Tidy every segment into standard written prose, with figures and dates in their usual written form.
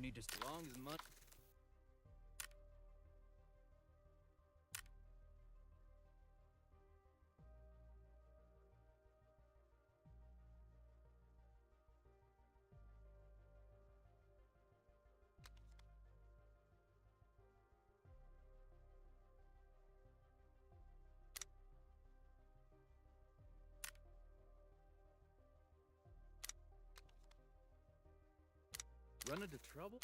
me just as long as money. Run into trouble?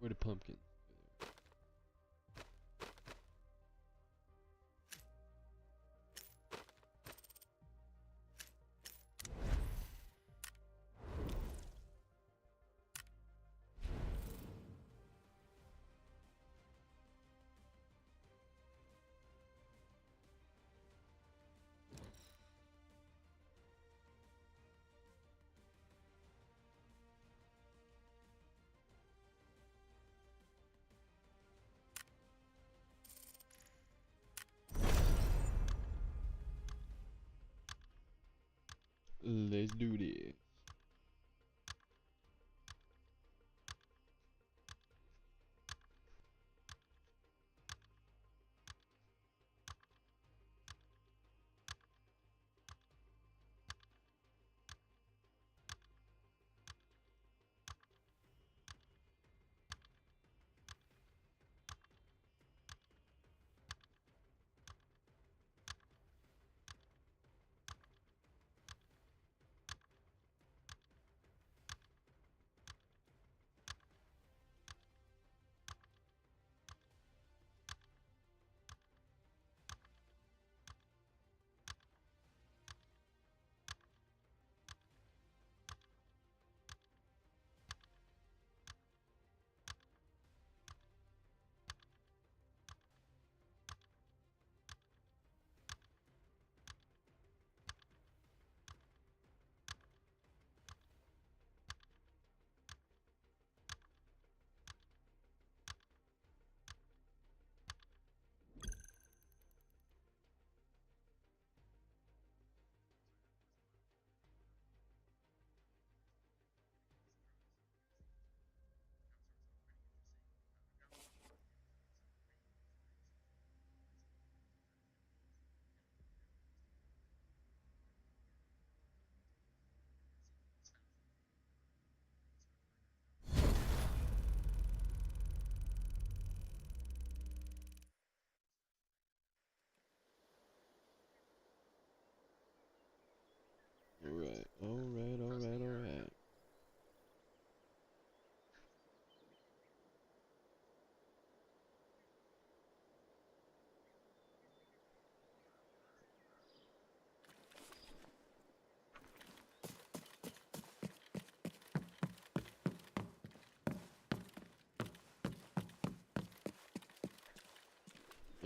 Where the pumpkin? Let's do this.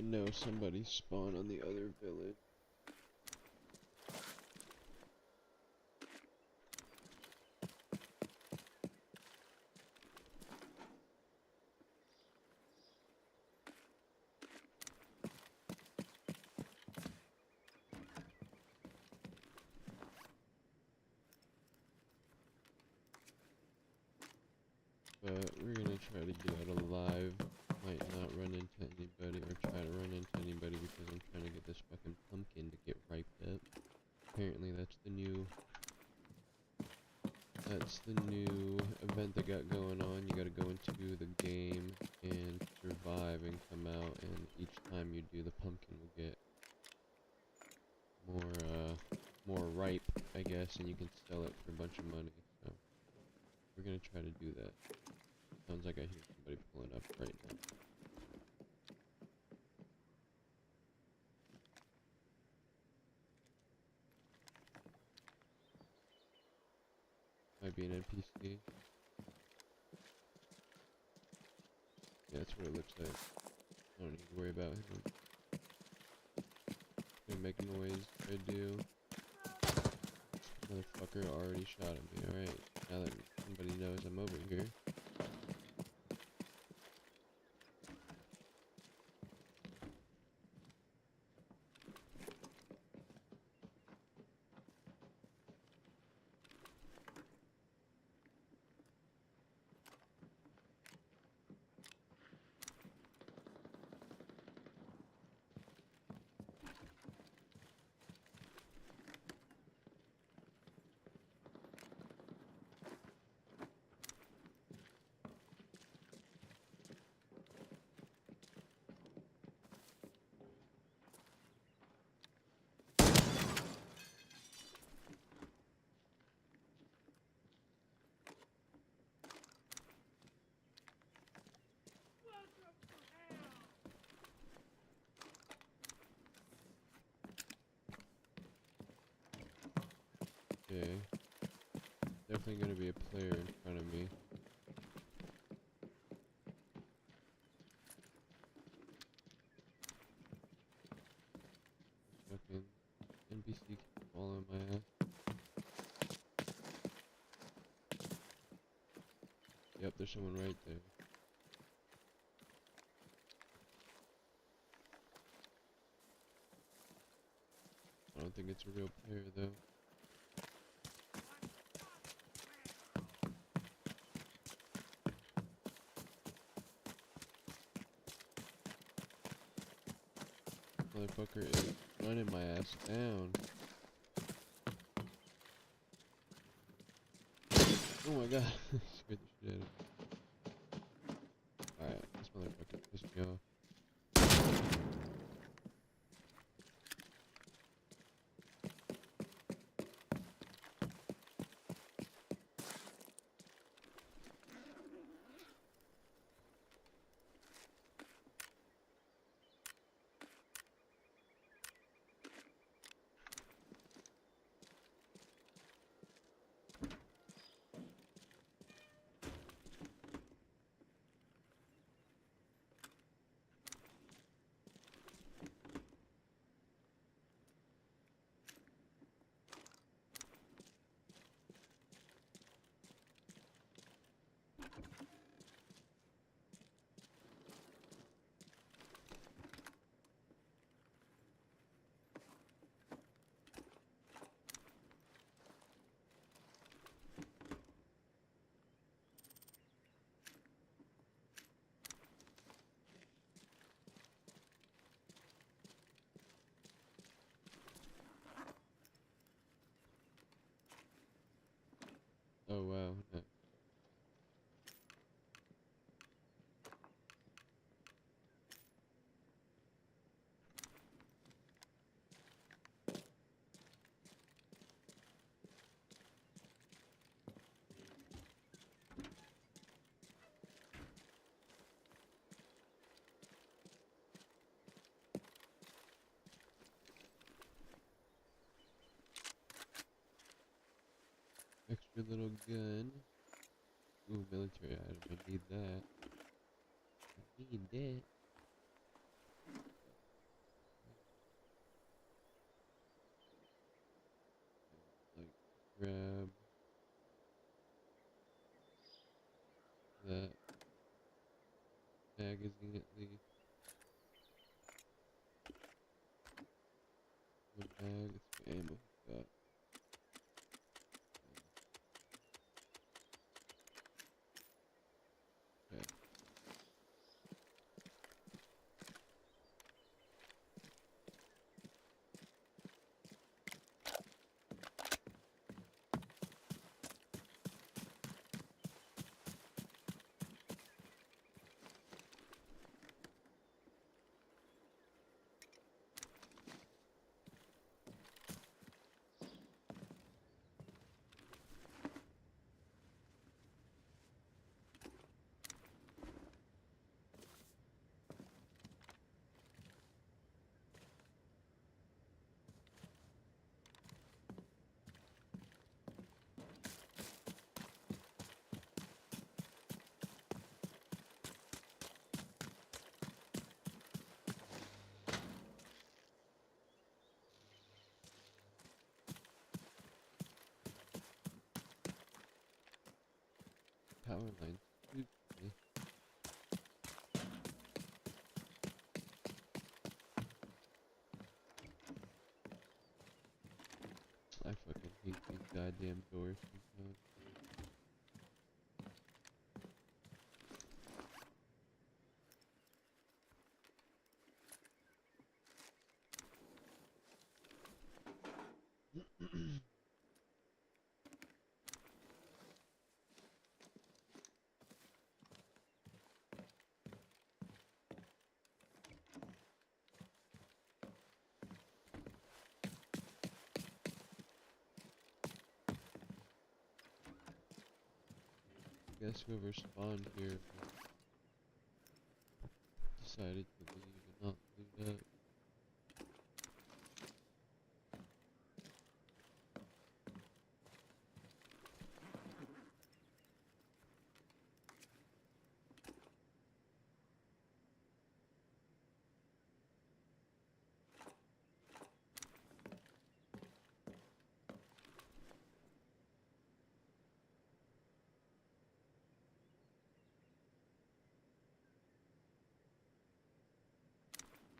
know somebody spawned on the other village. But we're gonna try to get out alive. Might not run into anybody or try to run into anybody because I'm trying to get this fucking pumpkin to get riped up. Apparently that's the new event they got going on. You gotta go into the game and survive and come out, and each time you do, the pumpkin will get more ripe, I guess, and you can sell it for a bunch of money. So we're gonna try to do that. Sounds like I hear somebody pulling up right now. Might be an NPC. Yeah, that's what it looks like. I don't need to worry about him. Gonna make noise if I do. Motherfucker already shot at me. Alright, now that somebody knows I'm over here. Okay. Definitely gonna be a player in front of me. Fucking NPC keep following my ass. Yep, there's someone right there. I don't think it's a real player though. Motherfucker is running my ass down. Oh my god, scared the shit out of me. Alright, this motherfucker pissed me off. Oh wow. No. Extra little gun. Ooh, military item. I need that. I need that. grab that magazine at least. One mag, let's see what ammo he's got. Okay. Power lines. Excuse me. I fucking hate these goddamn doors sometimes. I guess whoever spawned here decided to leave and not loot up.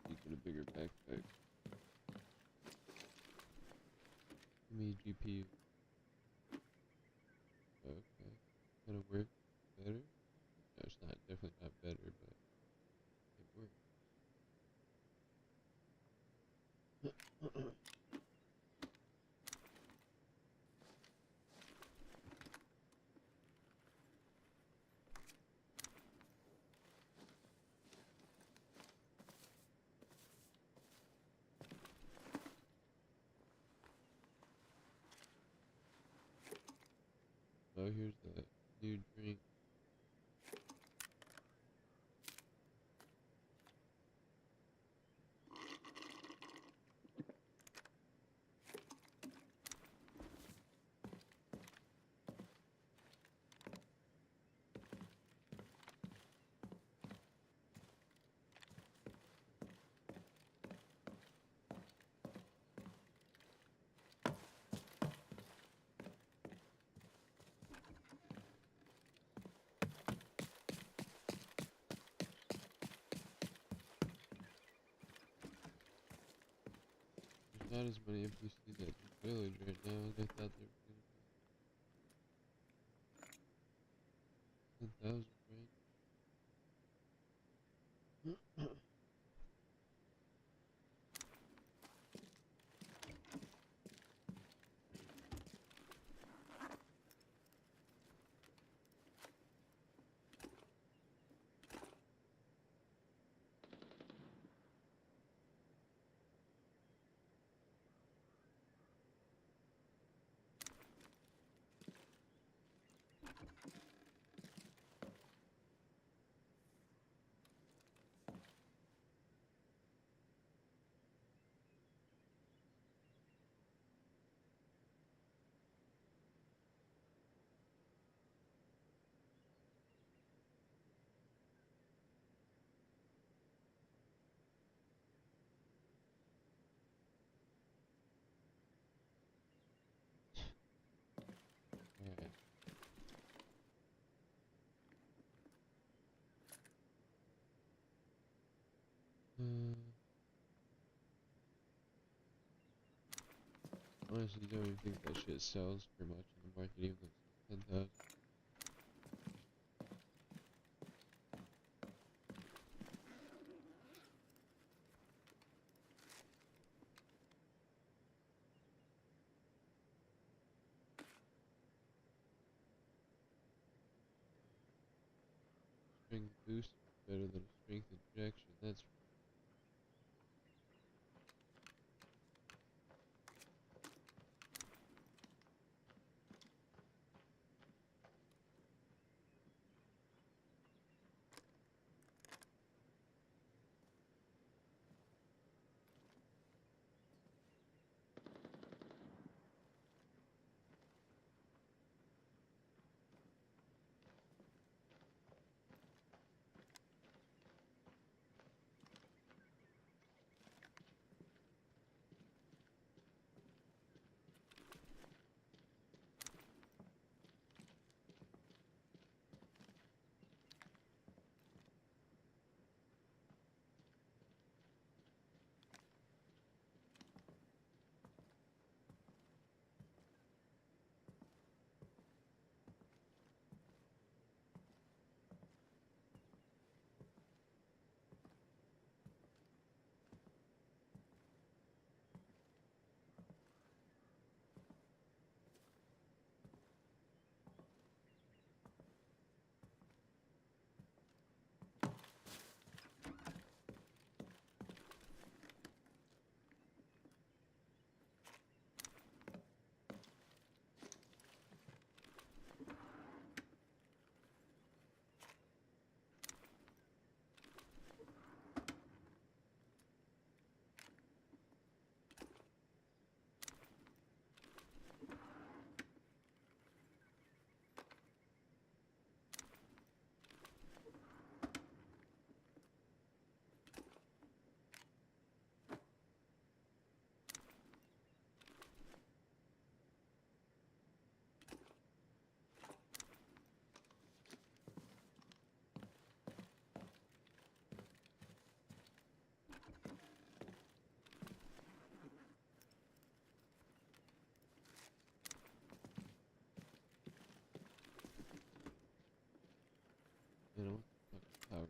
You get a bigger backpack. Give me GPU. Okay. Kinda work better. No, it's not definitely not better, but it works. Oh, here's the new drink. There's not as many NPCs at this village right now as I thought there were gonna be. 10,000 right? Honestly, don't even think that shit sells for much in the market, even though it's 10,000. Strength boost is better than a strength injection, that's you know, fucking power.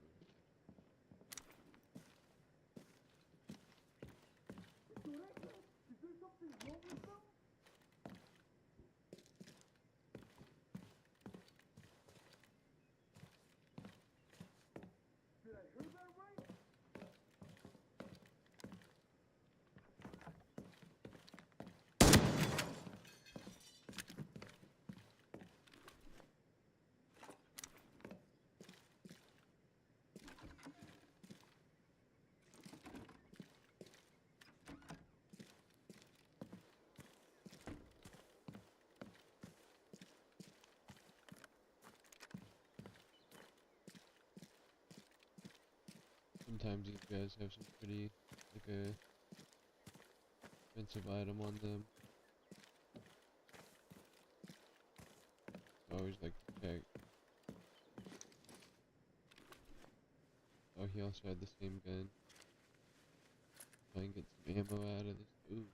Sometimes these guys have some pretty, like a expensive item on them. I always like to check. Oh, he also had the same gun. Try and get some ammo out of this. Ooh.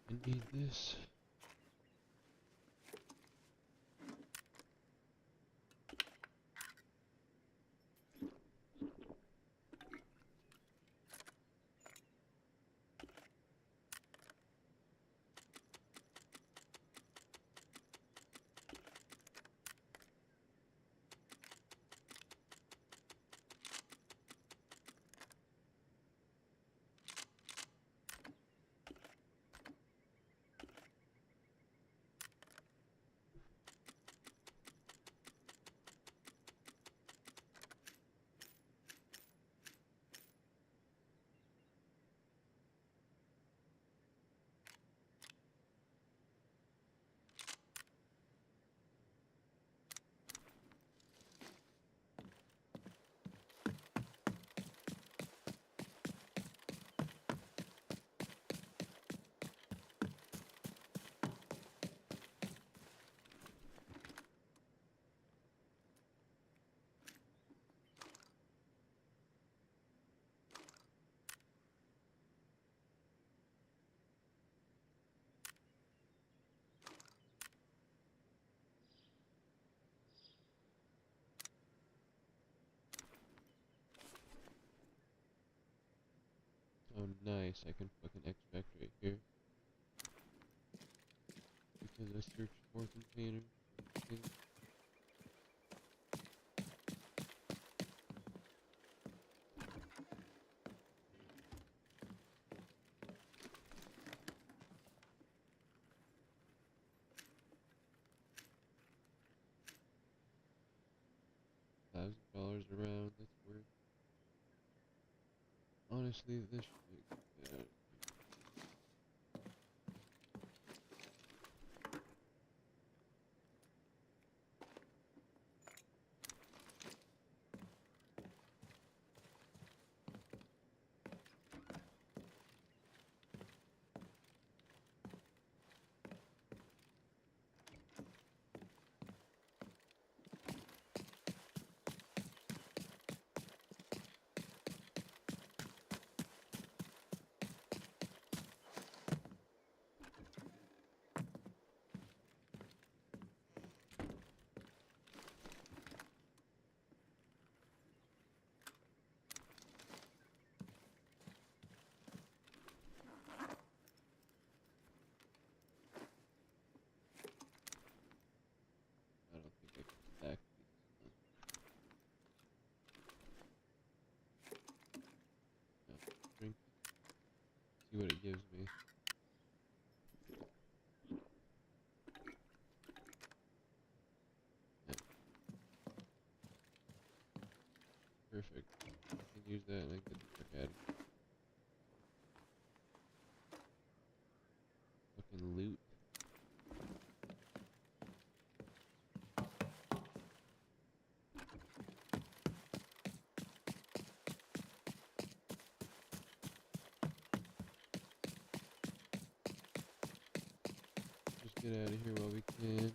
I need this. Oh, nice. I can fucking extract right here. Because I searched for containers. Okay. $1,000 around. That's worth. Honestly, this shit. Yeah. I don't think I can stack these. No. Drink it. See what it gives me. Yeah. Perfect. I can use that and I get the fuck out of here. Fucking loot. Just get out of here while we can.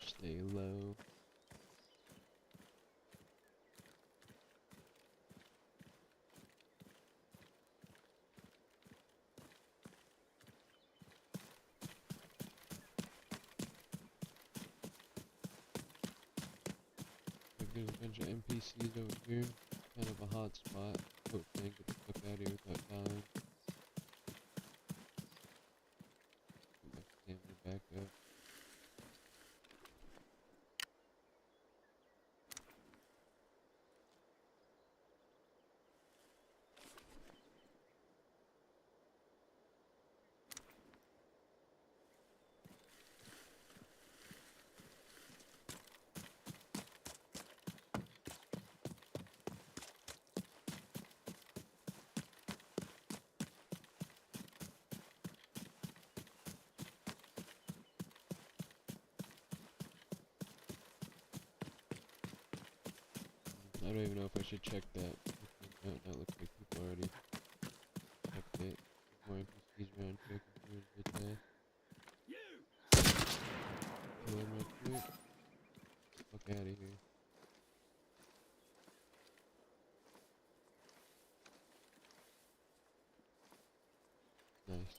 Stay low. Like there's a bunch of NPCs over here. Kind of a hot spot. Hopefully I can get the fuck out of here without dying. Put my stamina back up. I don't even know if I should check that. That looks like people already checked it. More NPCs around here. I can do it a bit. Kill him real quick. Fuck out of here. Nice.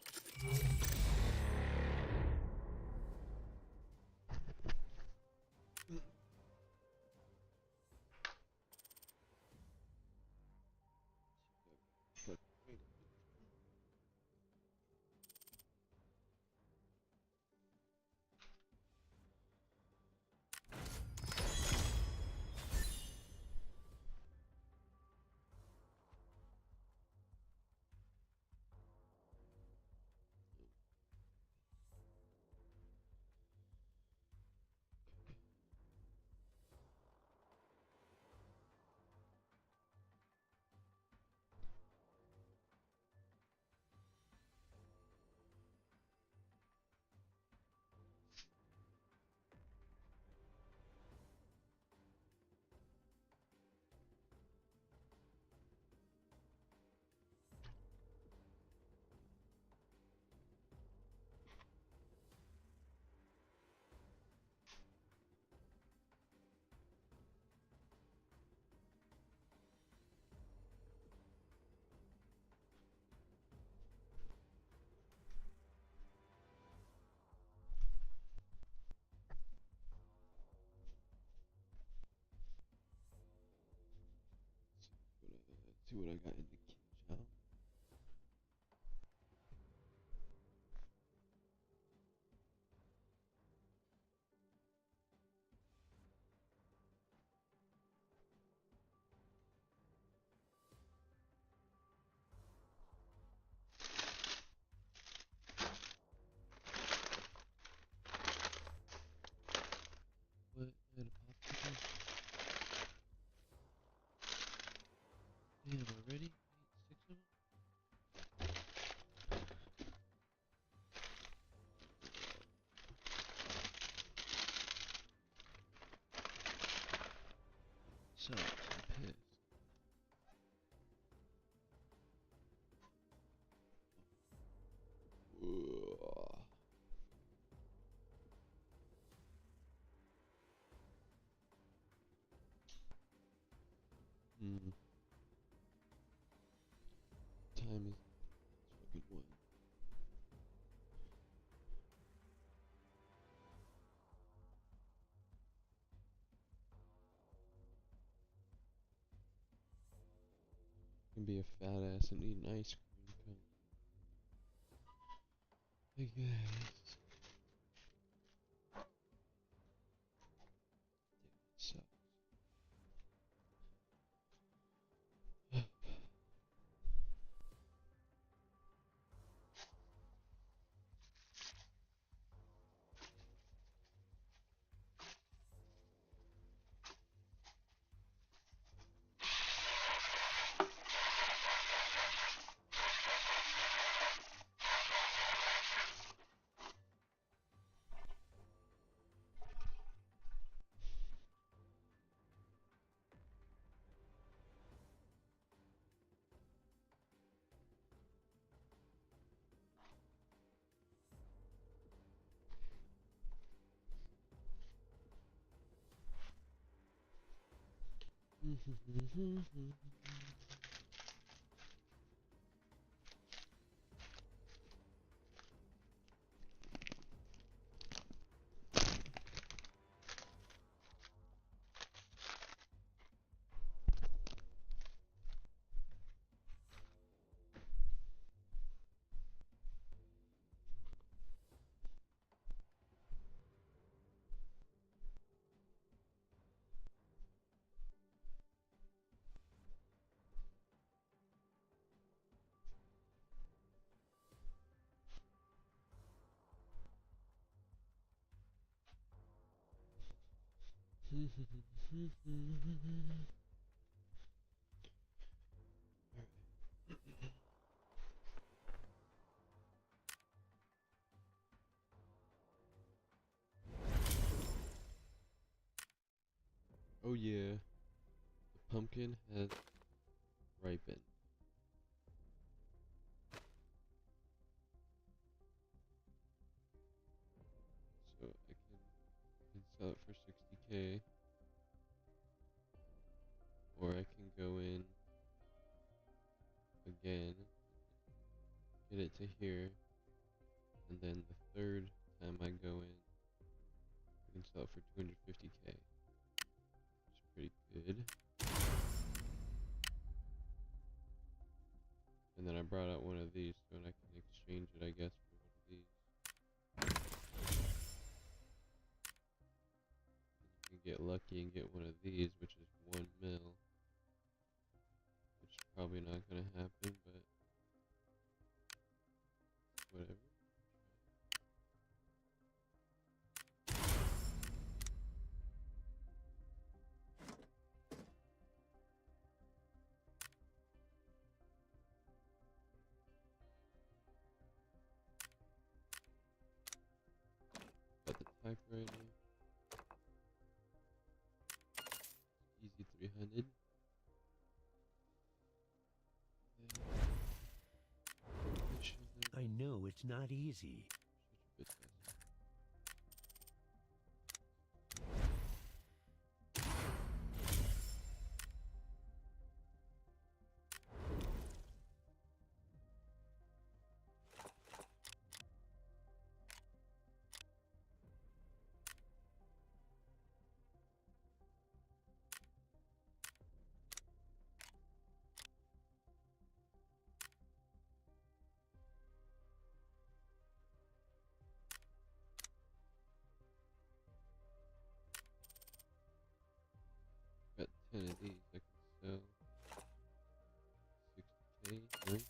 see what I got in the kitchen. What? I had a popsicle? Damn, already? I ate 6 of them? So, I'm pissed. Ugh. Hmm. Time is fucking one. Can be a fat ass and eat an ice cream cone. I guess. Sucks. Oh yeah, the pumpkin has ripened. So I can sell it for 60K, or I can go in again, get it to here, and then the third time I go in, I can sell it for 250K. Which is pretty good. And then I brought out one of these, so I can exchange it, I guess, for one of these. You can get lucky and get one of these, which is 1 mil. Which is probably not gonna happen, but whatever. Got the typewriter. Easy 300. I know it's not easy. Shut your bitch ass. Okay, nice.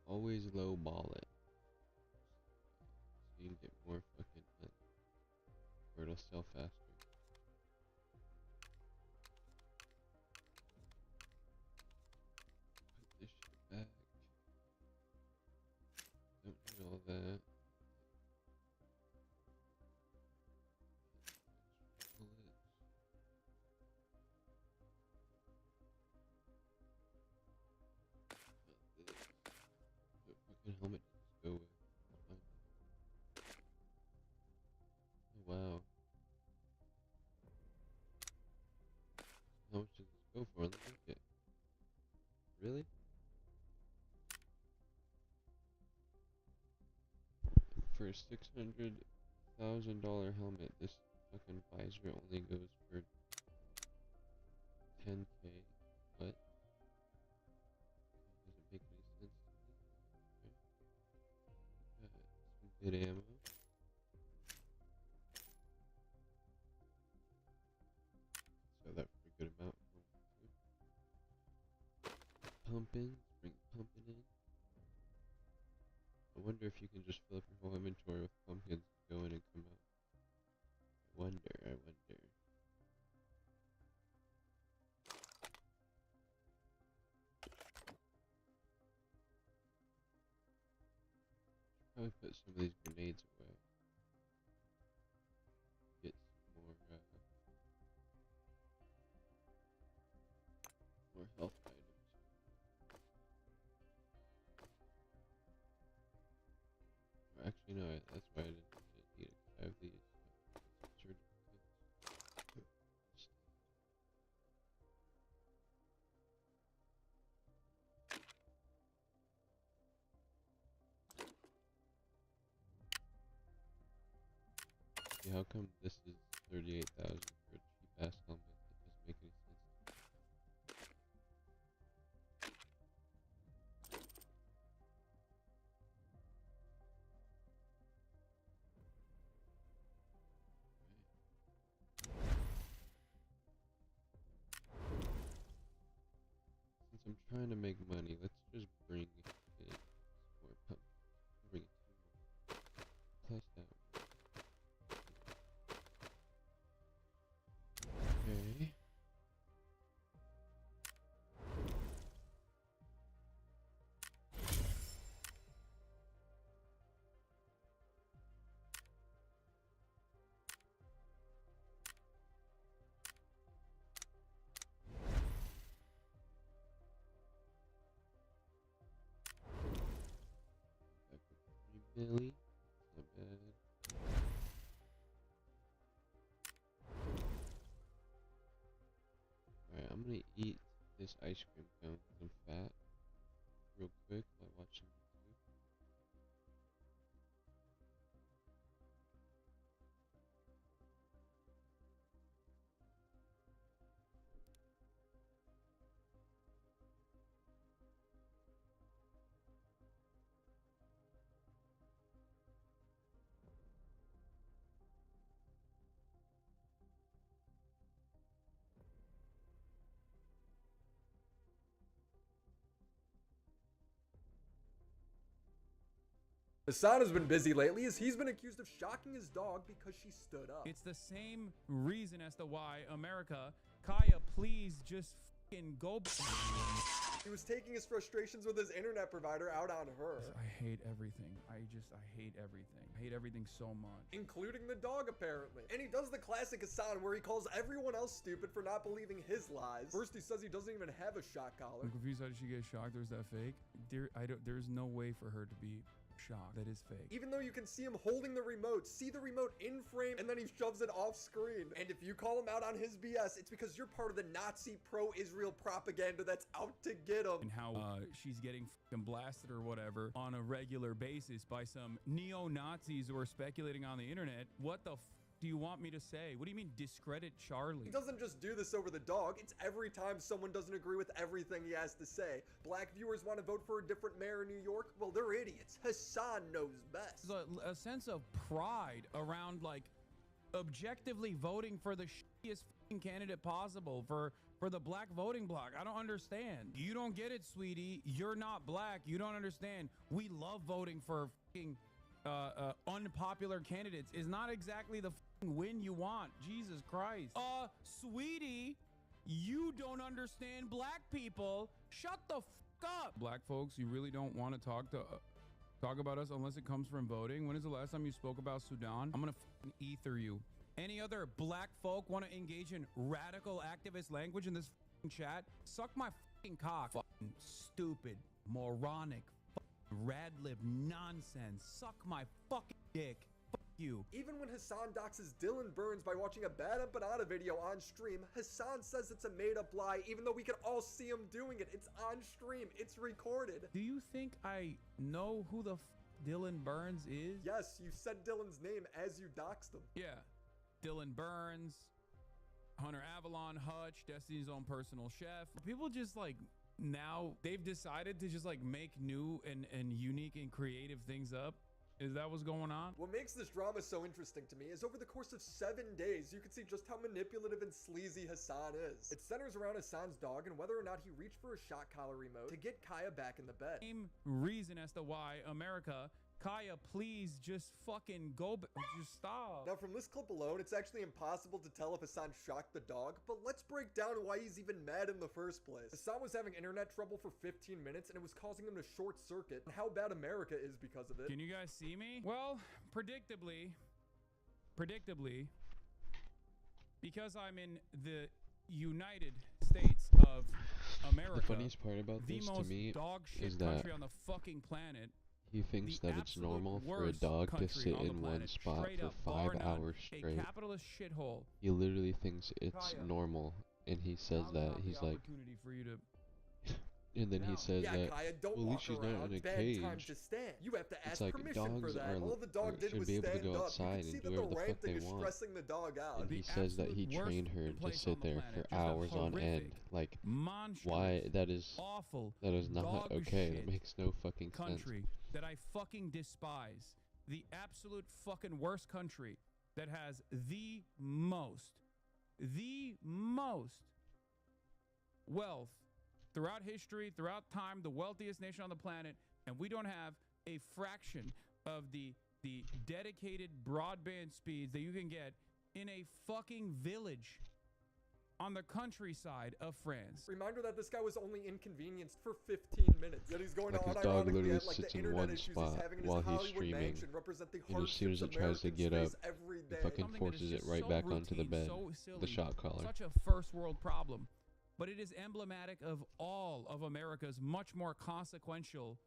Always low ball it. So you can get more fucking hits. Or it'll sell faster. Put this shit back. Don't need all that. Extra bullets. Put this. What fucking helmet does this go with? Let's find out. Oh wow. How much does this go for? Let me look at. Really? For a $600,000 helmet, this fucking visor only goes for 10K. What? Doesn't make any sense to me. Okay. Got some good ammo. Sell that for a good amount. Pumping, bring pumping in. I wonder if you can just fill up your whole inventory with pumpkins to go in and come out. I wonder. Probably put some of these grenades away. Get some more health items. Or actually, no, that's why I didn't need it. I have these surgical kits. Yeah, how come this is 38,000 for a cheap ass helmet? That doesn't make any sense. Since I'm trying to make money, let's just bring in some more pumpkins. Bring in 2 more. Plus that one. Okay. Back up 3 milli. Not bad. Alright, I'm gonna eat this ice cream cone because I'm fat. Real quick while I watch some YouTube. Hassan has been busy lately as he's been accused of shocking his dog because she stood up. It's the same reason as to why America, Kaya, please just fucking go. He was taking his frustrations with his internet provider out on her. I hate everything. I hate everything. I hate everything so much. Including the dog, apparently. And he does the classic Hassan where he calls everyone else stupid for not believing his lies. First, he says he doesn't even have a shock collar. I'm confused. How did she get shocked? Or is that fake? There's no way for her to be shocked. That is fake. Even though you can see him holding the remote, see the remote in frame, and then he shoves it off screen. And if you call him out on his BS, it's because you're part of the Nazi pro-Israel propaganda that's out to get him. And how she's getting fucking blasted or whatever on a regular basis by some neo-Nazis who are speculating on the internet. What the do you want me to say? What do you mean discredit Charlie? He doesn't just do this over the dog, it's every time someone doesn't agree with everything he has to say. Black viewers want to vote for a different mayor in New York? Well, they're idiots. Hassan knows best. There's a sense of pride around like objectively voting for the shittiest fucking candidate possible for the black voting bloc. I don't understand. You don't get it, sweetie. You're not black. You don't understand. We love voting for fucking unpopular candidates. Is not exactly the fucking win you want. Jesus Christ. Sweetie, you don't understand black people. Shut the fuck up. Black folks, you really don't want to talk about us unless it comes from voting. When is the last time you spoke about Sudan? I'm gonna fucking ether you. Any other black folk want to engage in radical activist language in this fucking chat? Suck my fucking cock. Fucking stupid, moronic, fucking rad lib nonsense. Suck my fucking dick. Fuck you. Even when Hassan doxes Dylan Burns by watching a Bad Empanada video on stream, Hassan says it's a made-up lie, even though we can all see him doing it. It's on stream. It's recorded. Do you think I know who the Dylan Burns is? Yes, you said Dylan's name as you doxed him. Yeah. Dylan Burns, Hunter Avalon, Hutch, Destiny's Own Personal Chef. People just like now they've decided to just like make new and unique and creative things up. Is that what's going on? What makes this drama so interesting to me is over the course of 7 days, you can see just how manipulative and sleazy Hassan is. It centers around Hassan's dog and whether or not he reached for a shot collar remote to get Kaya back in the bed. Same reason as to why America, Kaya, please just fucking go, just stop. Now from this clip alone, it's actually impossible to tell if Hassan shocked the dog, but let's break down why he's even mad in the first place. Hassan was having internet trouble for 15 minutes and it was causing him to short circuit, and how bad America is because of it. Can you guys see me? Well, predictably, because I'm in the United States of America, The funniest part about the this to most me dog shit is that country on the fucking planet, he thinks the that it's absolute normal for a worst dog to country sit on the in one planet, spot straight for up, bar 5 none, hours a straight. capitalist shithole. He literally thinks it's Kaya, normal, and he says Now's that not he's the like, opportunity for you to. and then he No. says Yeah, that, Kaya, don't well, at walk least she's not around. in a Bad time cage. to stand. You have to It's ask like permission for dogs that. are All the dog did should was be able to stand go up. You outside can see and that do the whatever the fuck ranting they is want. stressing the dog out. And The he says that he absolute worst trained her to place on sit the there planet, for just a hours on end. horrific, Like, monstrous, why? That is awful not dog okay. shit That makes no fucking sense. country that I fucking despise. The absolute fucking worst country that has the most wealth throughout history, throughout time, the wealthiest nation on the planet, and we don't have a fraction of the dedicated broadband speeds that you can get in a fucking village on the countryside of France. Reminder that this guy was only inconvenienced for 15 minutes. Yet he's going Like, to his dog unironically literally act like the sits in internet one issues spot he's having in his while he's Hollywood streaming, mansion represent the and as soon hardships as it tries to Americans get face up, every He day. fucking Something that forces is it just right so back onto the routine, bed. so The silly, shot collar. Such a first world problem, but it is emblematic of all of America's much more consequential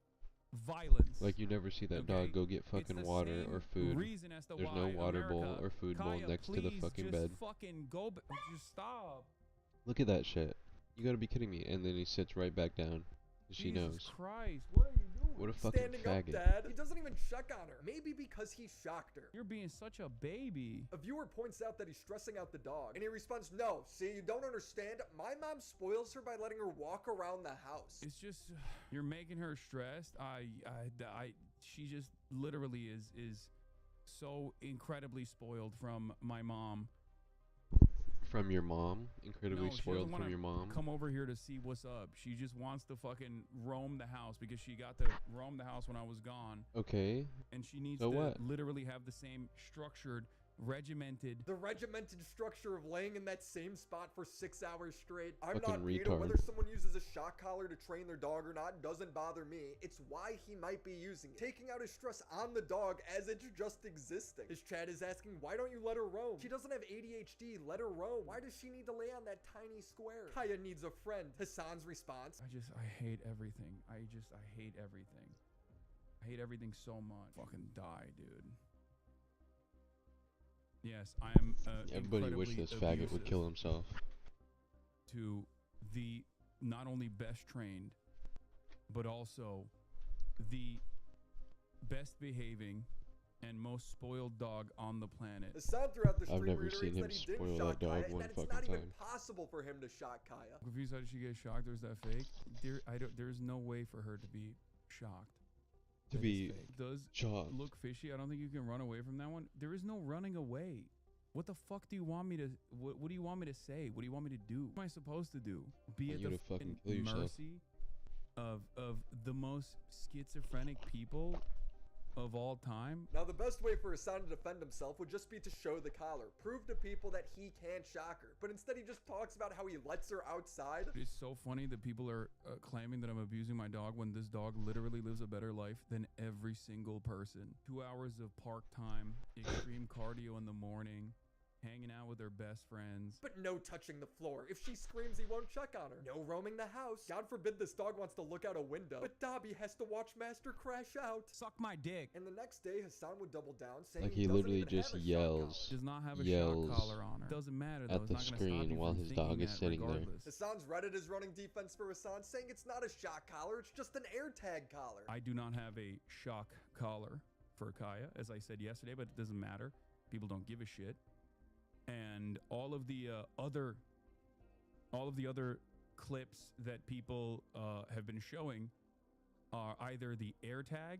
violence. Like, you never see that Okay? dog go get It's fucking the water same or food. reason as to There's why no water bowl America, or food bowl Kaya, next to the please fucking just bed. fucking go, just stop. Look at that shit. You gotta be kidding me. And then he sits right back down. 'Cause she Jesus knows. Christ, what are you doing? What a fucking Standing up, faggot. Dad. He doesn't even check on her. Maybe because he shocked her. You're being such a baby. A viewer points out that he's stressing out the dog, and he responds, "No, see, you don't understand. My mom spoils her by letting her walk around the house." It's just you're making her stressed. She just literally is so incredibly spoiled from my mom. From your mom? Incredibly No, she spoiled doesn't from wanna your mom? Come over here to see what's up. She just wants to fucking roam the house because she got to roam the house when I was gone, Okay. and she needs So to what? literally have the same structured, regimented. The regimented structure of laying in that same spot for 6 hours straight. I'm Fucking not Peter. retard. Whether someone uses a shock collar to train their dog or not doesn't bother me. It's why he might be using it. Taking out his stress on the dog as it's just existing. His chat is asking, why don't you let her roam? She doesn't have ADHD. Let her roam. Why does she need to lay on that tiny square? Kaya needs a friend. Hassan's response. I hate everything. I hate everything. I hate everything so much. Fucking die, dude. Yes, I am. Everybody wish this faggot would kill himself. To the not only best trained, but also the best behaving and most spoiled dog on the planet. Hassan throughout the I've stream never seen reiterates him that he didn't spoil shock that dog Kaya and one that it's not fucking even time. possible for him to shock Kaya. I'm confused. How did she get shocked? Or is that fake? There's no way for her to be shocked. To That is be fake. Does shocked. look fishy. I don't think you can run away from that one. There is no running away. What the fuck do you want me to? What do you want me to say? What do you want me to do? What am I supposed to do? Be Want at you the to fucking fucking kill yourself. mercy of the most schizophrenic people of all time? Now, the best way for Hassan to defend himself would just be to show the collar, prove to people that he can't shock her. But instead, he just talks about how he lets her outside. It's so funny that people are claiming that I'm abusing my dog when this dog literally lives a better life than every single person. 2 hours of park time, extreme cardio in the morning, hanging out with her best friends. But no touching the floor. If she screams, he won't check on her. No roaming the house. God forbid this dog wants to look out a window. But Dobby has to watch Master crash out. Suck my dick. And the next day, Hassan would double down, saying Like he he doesn't literally even just have a shock yells. collar. Does not have a Yells shock collar on her. Doesn't matter though. at It's the not gonna screen stop you while from his thinking dog is that sitting there. regardless. Hassan's Reddit is running defense for Hassan, saying it's not a shock collar, it's just an AirTag collar. I do not have a shock collar for Kaya, as I said yesterday, but it doesn't matter. People don't give a shit. And all of the other clips that people have been showing are either the AirTag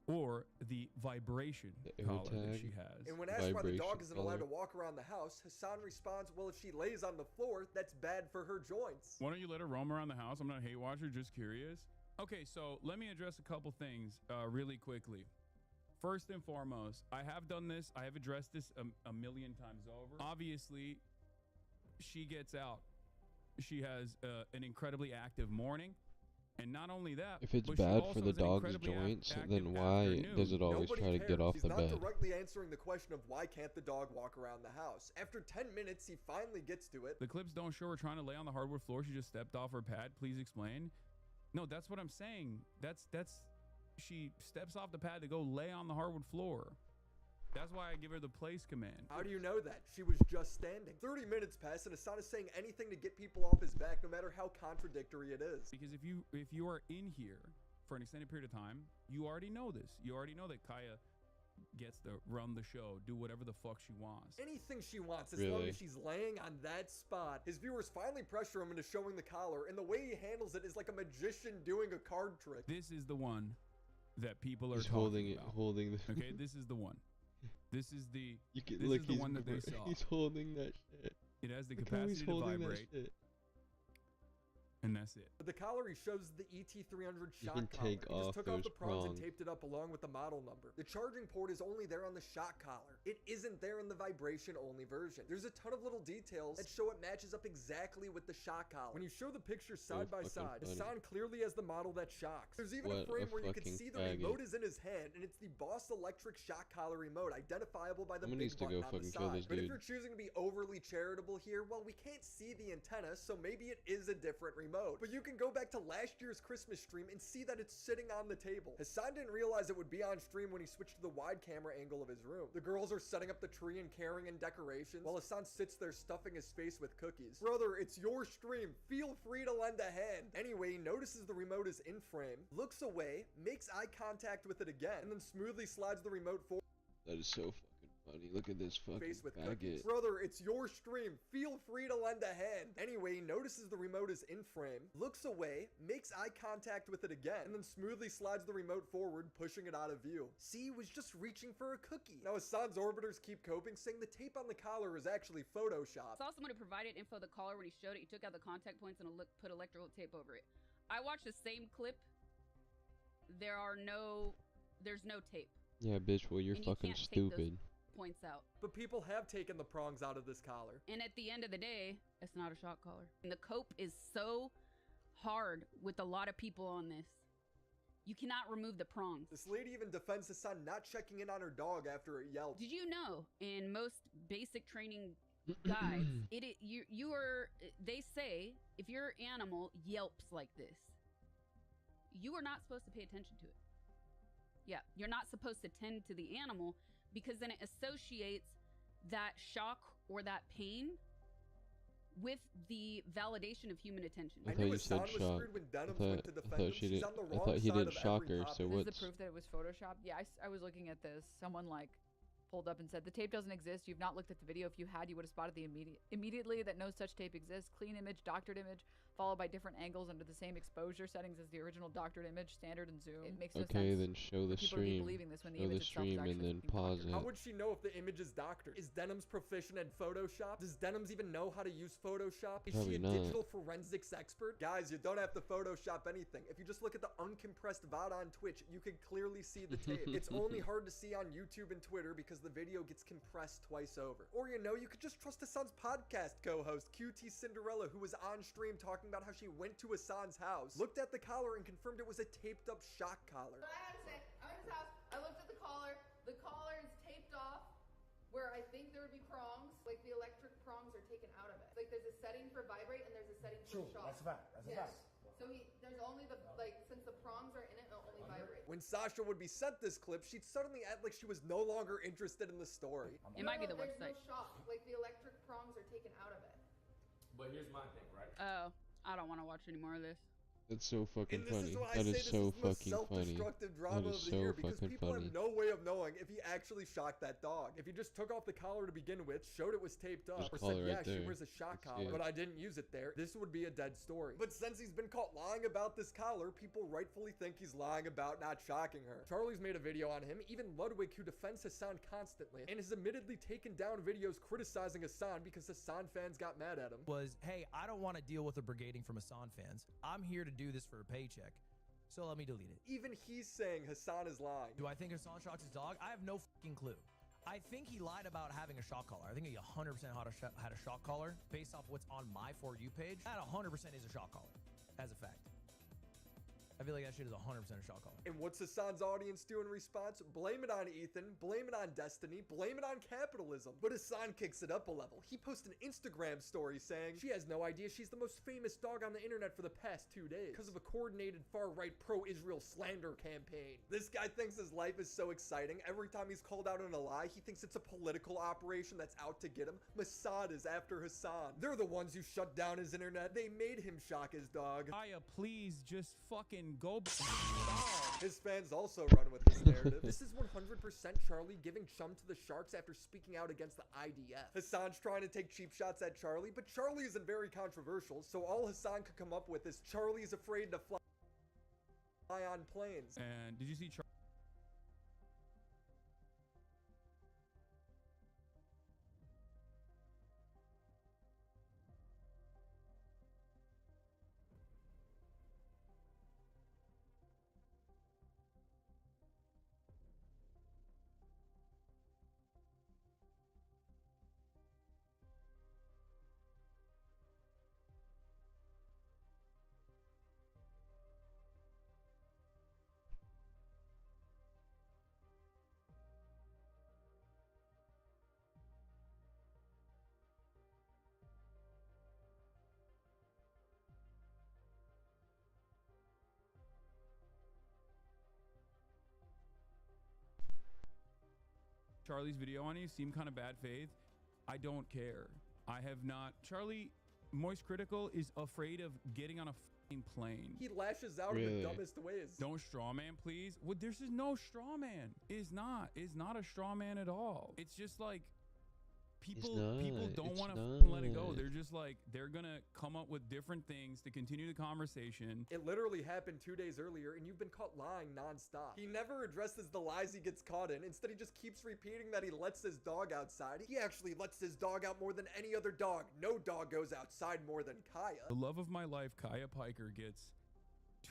or the vibration The collar that AirTag? she has. And when asked why the dog Vibration isn't allowed to collar. walk around the house, Hassan responds, well, if she lays on the floor, that's bad for her joints. Why don't you let her roam around the house? I'm not a hate watcher, just curious. Okay, so let me address a couple things really quickly. First and foremost, I have done this. I have addressed this a million times over. Obviously, she gets out. She has an incredibly active morning. And not only that, If it's but she bad also for the has an dog's incredibly joints, active then why afternoon. does it always Nobody try to cares. get off He's the not bed? directly answering the question of why can't the dog walk around the house. After 10 minutes, he finally gets to it. The clips don't show her trying to lay on the hardwood floor. She just stepped off her pad. Please explain. No, that's what I'm saying. That's she steps off the pad to go lay on the hardwood floor. That's why I give her the place command. How do you know that? She was just standing. 30 minutes pass and Hassan is saying anything to get people off his back, no matter how contradictory it is. Because if you are in here for an extended period of time, you already know this. You already know that Kaya gets to run the show, do whatever the fuck she wants. Anything she wants, as long Really? as she's laying on that spot. His viewers finally pressure him into showing the collar, and the way he handles it is like a magician doing a card trick. This is the one that people are He's talking holding it, about. holding the. Okay, this is the one. This is the. You can this look. is the He's one that they saw. He's holding that shit. It has the Look how he's capacity to holding that vibrate, shit. and that's it. But the collar he shows is the ET300 You shock can collar. take He just off took off those the prongs and prongs. taped it up along with the model number. The charging port is only there on the shock collar. It isn't there in the vibration only version. There's a ton of little details that show it matches up exactly with the shock collar. When you show the pictures So side by fucking side, funny. Hassan clearly has the model that shocks. There's even a What a frame where you can fucking see the faggot. remote is in his hand, and it's the Boss Electric shock collar remote, identifiable by the Someone big needs to button go on the fucking kill side. this But if dude. you're choosing to be overly charitable here, well, we can't see the antenna, so maybe it is a different remote. But you can go back to last year's Christmas stream and see that it's sitting on the table. Hassan didn't realize it would be on stream when he switched to the wide camera angle of his room. The girls are setting up the tree and carrying in decorations, while Hassan sits there stuffing his face with cookies. Brother, it's your stream. Feel free to lend a hand. Anyway, he notices the remote is in frame, looks away, makes eye contact with it again, and then smoothly slides the remote forward. That is so fucking funny. Look at this fucking Face with cookies. faggot. Brother, it's your stream. Feel free to lend a hand. Anyway, he notices the remote is in frame, looks away, makes eye contact with it again, and then smoothly slides the remote forward, pushing it out of view. See, he was just reaching for a cookie. Now, Hassan's orbiters keep coping, saying the tape on the collar is actually Photoshopped. Saw someone who provided info of the collar when he showed it. He took out the contact points and put electrical tape over it. I watched the same clip. There's no tape. Yeah, bitch. Well, you're And you fucking can't take those stupid. Points out. But people have taken the prongs out of this collar. And at the end of the day, it's not a shock collar. And the cope is so hard with a lot of people on this. You cannot remove the prongs. This lady even defends Hassan not checking in on her dog after it yelped. Did you know in most basic training guides, they say if your animal yelps like this, you are not supposed to pay attention to it. Yeah, you're not supposed to tend to the animal because then it associates that shock or that pain with the validation of human attention. I I thought knew you said Hassan was shock. screwed when I Denims thought, went to I defend thought him. she She's didn't. on the I wrong thought he side didn't of shock every her. topic. So This is what's the proof that it was photoshopped. Yeah, I was looking at this. Someone like pulled up and said the tape doesn't exist. You've not looked at the video. If you had, you would have spotted the immediately that no such tape exists. Clean image, doctored image, followed by different angles under the same exposure settings as the original doctored image, standard and zoom. It makes no okay? sense. Then show the for people to be stream. believing this when the Show the image itself is stream and actually then fucking pause doctored. How it. would she know if the image is doctored? Is Denims proficient at Photoshop? Does Denims even know how to use Photoshop? Is Probably she a not. digital forensics expert? Guys, you don't have to Photoshop anything. If you just look at the uncompressed VOD on Twitch, you can clearly see the tape. It's only hard to see on YouTube and Twitter because the video gets compressed twice over. Or you know, you could just trust Hassan's podcast co-host, QT Cinderella, who was on stream talking about how she went to Hassan's house, looked at the collar and confirmed it was a taped up shock collar. But I gotta say, I'm in his house. I looked at the collar. The collar is taped off where I think there would be prongs. Like the electric prongs are taken out of it. Like there's a setting for vibrate and there's a setting for True, shock. that's a fact. That's a Yes. fact. So there's only the since the prongs are in it, it'll only vibrate. When Sasha would be sent this clip, she'd suddenly act like she was no longer interested in the story. It might be the there's website. no shock. Like the electric prongs are taken out of it. But here's my thing, right? Oh, I don't want to watch any more of this. That's so fucking And this funny. is why I That say is this so is the most fucking funny. self-destructive drama That of is the so year because fucking people funny. have no way of knowing if he actually shocked that dog. If he just took off the collar to begin with, showed it was taped up, There's or collar said, right yeah, she there. wears a shock Let's see collar, it. but I didn't use it there, this would be a dead story. But since he's been caught lying about this collar, people rightfully think he's lying about not shocking her. Charlie's made a video on him, even Ludwig, who defends Hassan constantly, and has admittedly taken down videos criticizing Hassan because Hassan fans got mad at him. Was, hey, I don't want to deal with the brigading from Hassan fans. I'm here to do this for a paycheck. So let me delete it. Even he's saying Hassan is lying. Do I think Hassan shocked his dog? I have no fucking clue. I think he lied about having a shock collar. I think he 100% had a shock collar based off what's on my For You page. That 100% is a shock collar, as a fact. I feel like that shit is 100% a shock collar. And what's Hassan's audience do in response? Blame it on Ethan, blame it on Destiny, blame it on capitalism. But Hassan kicks it up a level. He posts an Instagram story saying she has no idea she's the most famous dog on the internet for the past 2 days because of a coordinated far-right pro-Israel slander campaign. This guy thinks his life is so exciting. Every time he's called out on a lie, he thinks it's a political operation that's out to get him. Mossad is after Hassan. They're the ones who shut down his internet. They made him shock his dog. Aya, please just fucking go. His fans also run with this narrative. This is 100% Charlie giving chum to the Sharks after speaking out against the IDF. Hassan's trying to take cheap shots at Charlie, but Charlie isn't very controversial, so all Hassan could come up with is Charlie's afraid to fly on planes. And did you see Charlie's video on you? Seemed kind of bad faith. I don't care. I have not. Charlie, Moist Critical is afraid of getting on a fucking plane. He lashes out in Really? the dumbest ways. Don't straw man, please. Well, there's just no straw man. It's not. It's not a straw man at all. It's just like people not. don't It's want to let it go. not. They're just like they're gonna come up with different things to continue the conversation. It literally happened 2 days earlier, and you've been caught lying nonstop. He never addresses the lies he gets caught in. Instead, he just keeps repeating that he lets his dog outside. He actually lets his dog out more than any other dog. No dog goes outside more than Kaya. The love of my life, Kaya Piker, gets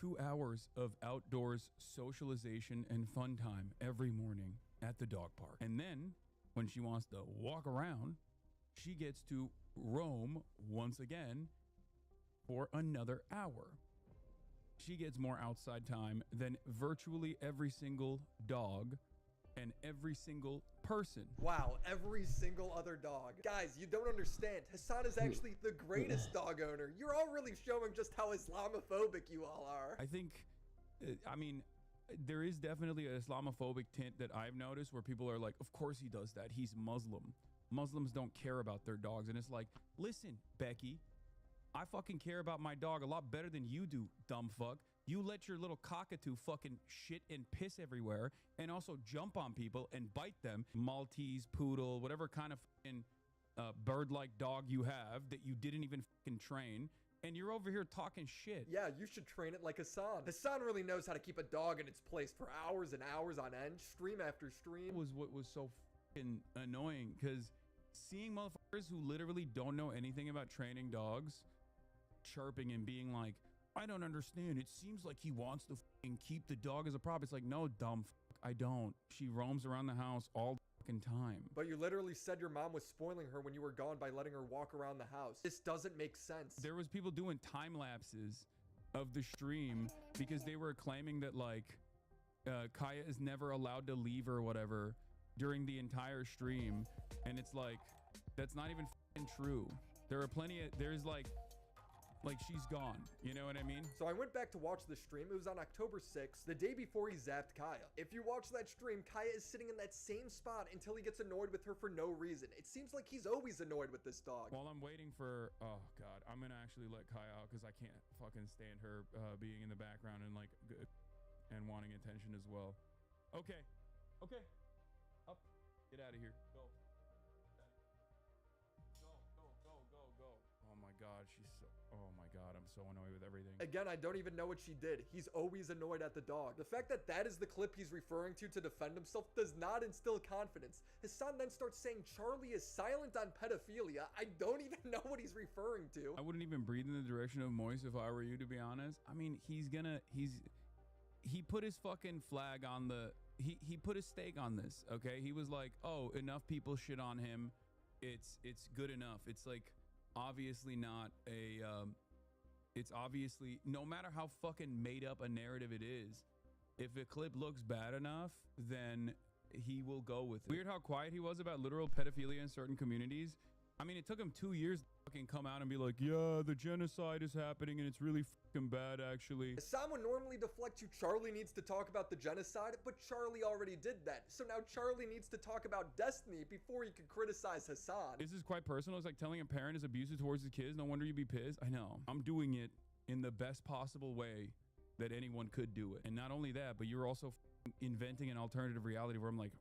2 hours of outdoors socialization and fun time every morning at the dog park. And then when she wants to walk around, she gets to roam once again for another hour. She gets more outside time than virtually every single dog and every single person. Wow, every single other dog. Guys, you don't understand. Hassan is actually the greatest dog owner. You're all really showing just how Islamophobic you all are. I think, I mean, there is definitely an Islamophobic tint that I've noticed where people are like, of course he does that. He's Muslim. Muslims don't care about their dogs. And it's like, listen, Becky, I fucking care about my dog a lot better than you do, dumb fuck. You let your little cockatoo fucking shit and piss everywhere and also jump on people and bite them. Maltese, poodle, whatever kind of fucking bird-like dog you have that you didn't even fucking train. And you're over here talking shit. Yeah, you should train it like Hassan. Hassan really knows how to keep a dog in its place for hours and hours on end, stream after stream. Was what was so fucking annoying, because seeing motherfuckers who literally don't know anything about training dogs chirping and being like, I don't understand. It seems like he wants to fucking keep the dog as a prop. It's like, no, dumb fuck, I don't. She roams around the house all the fucking time. But you literally said your mom was spoiling her when you were gone by letting her walk around the house. This doesn't make sense. There was people doing time lapses of the stream because they were claiming that like Kaya is never allowed to leave or whatever during the entire stream. And it's like, that's not even fucking true. There are plenty of, there's like she's gone, you know what I mean? So I went back to watch the stream. It was on October 6th, the day before he zapped Kaya. If you watch that stream, Kaya is sitting in that same spot until he gets annoyed with her for no reason. It seems like he's always annoyed with this dog. While I'm waiting for, oh God, I'm gonna actually let Kaya out because I can't fucking stand her being in the background and like, and wanting attention as well. Okay, okay, up, get out of here, go. Oh my God, she's so, oh my God, I'm so annoyed with everything. Again, I don't even know what she did. He's always annoyed at the dog. The fact that that is the clip he's referring to defend himself does not instill confidence. Hassan then starts saying Charlie is silent on pedophilia. I don't even know what he's referring to. I wouldn't even breathe in the direction of Moise if I were you, to be honest. I mean, he put his fucking flag on the, he put his stake on this, okay? He was like, oh, enough people shit on him. It's good enough. It's like, obviously not a it's obviously, no matter how fucking made up a narrative it is, if a clip looks bad enough, then he will go with it. Weird how quiet he was about literal pedophilia in certain communities. I mean, it took him 2 years to fucking come out and be like, yeah, the genocide is happening and it's really fucking bad, actually. Hassan would normally deflect to Charlie needs to talk about the genocide, but Charlie already did that. So now Charlie needs to talk about Destiny before he can criticize Hassan. This is quite personal. It's like telling a parent is abusive towards his kids. No wonder you'd be pissed. I know. I'm doing it in the best possible way that anyone could do it. And not only that, but you're also inventing an alternative reality where I'm like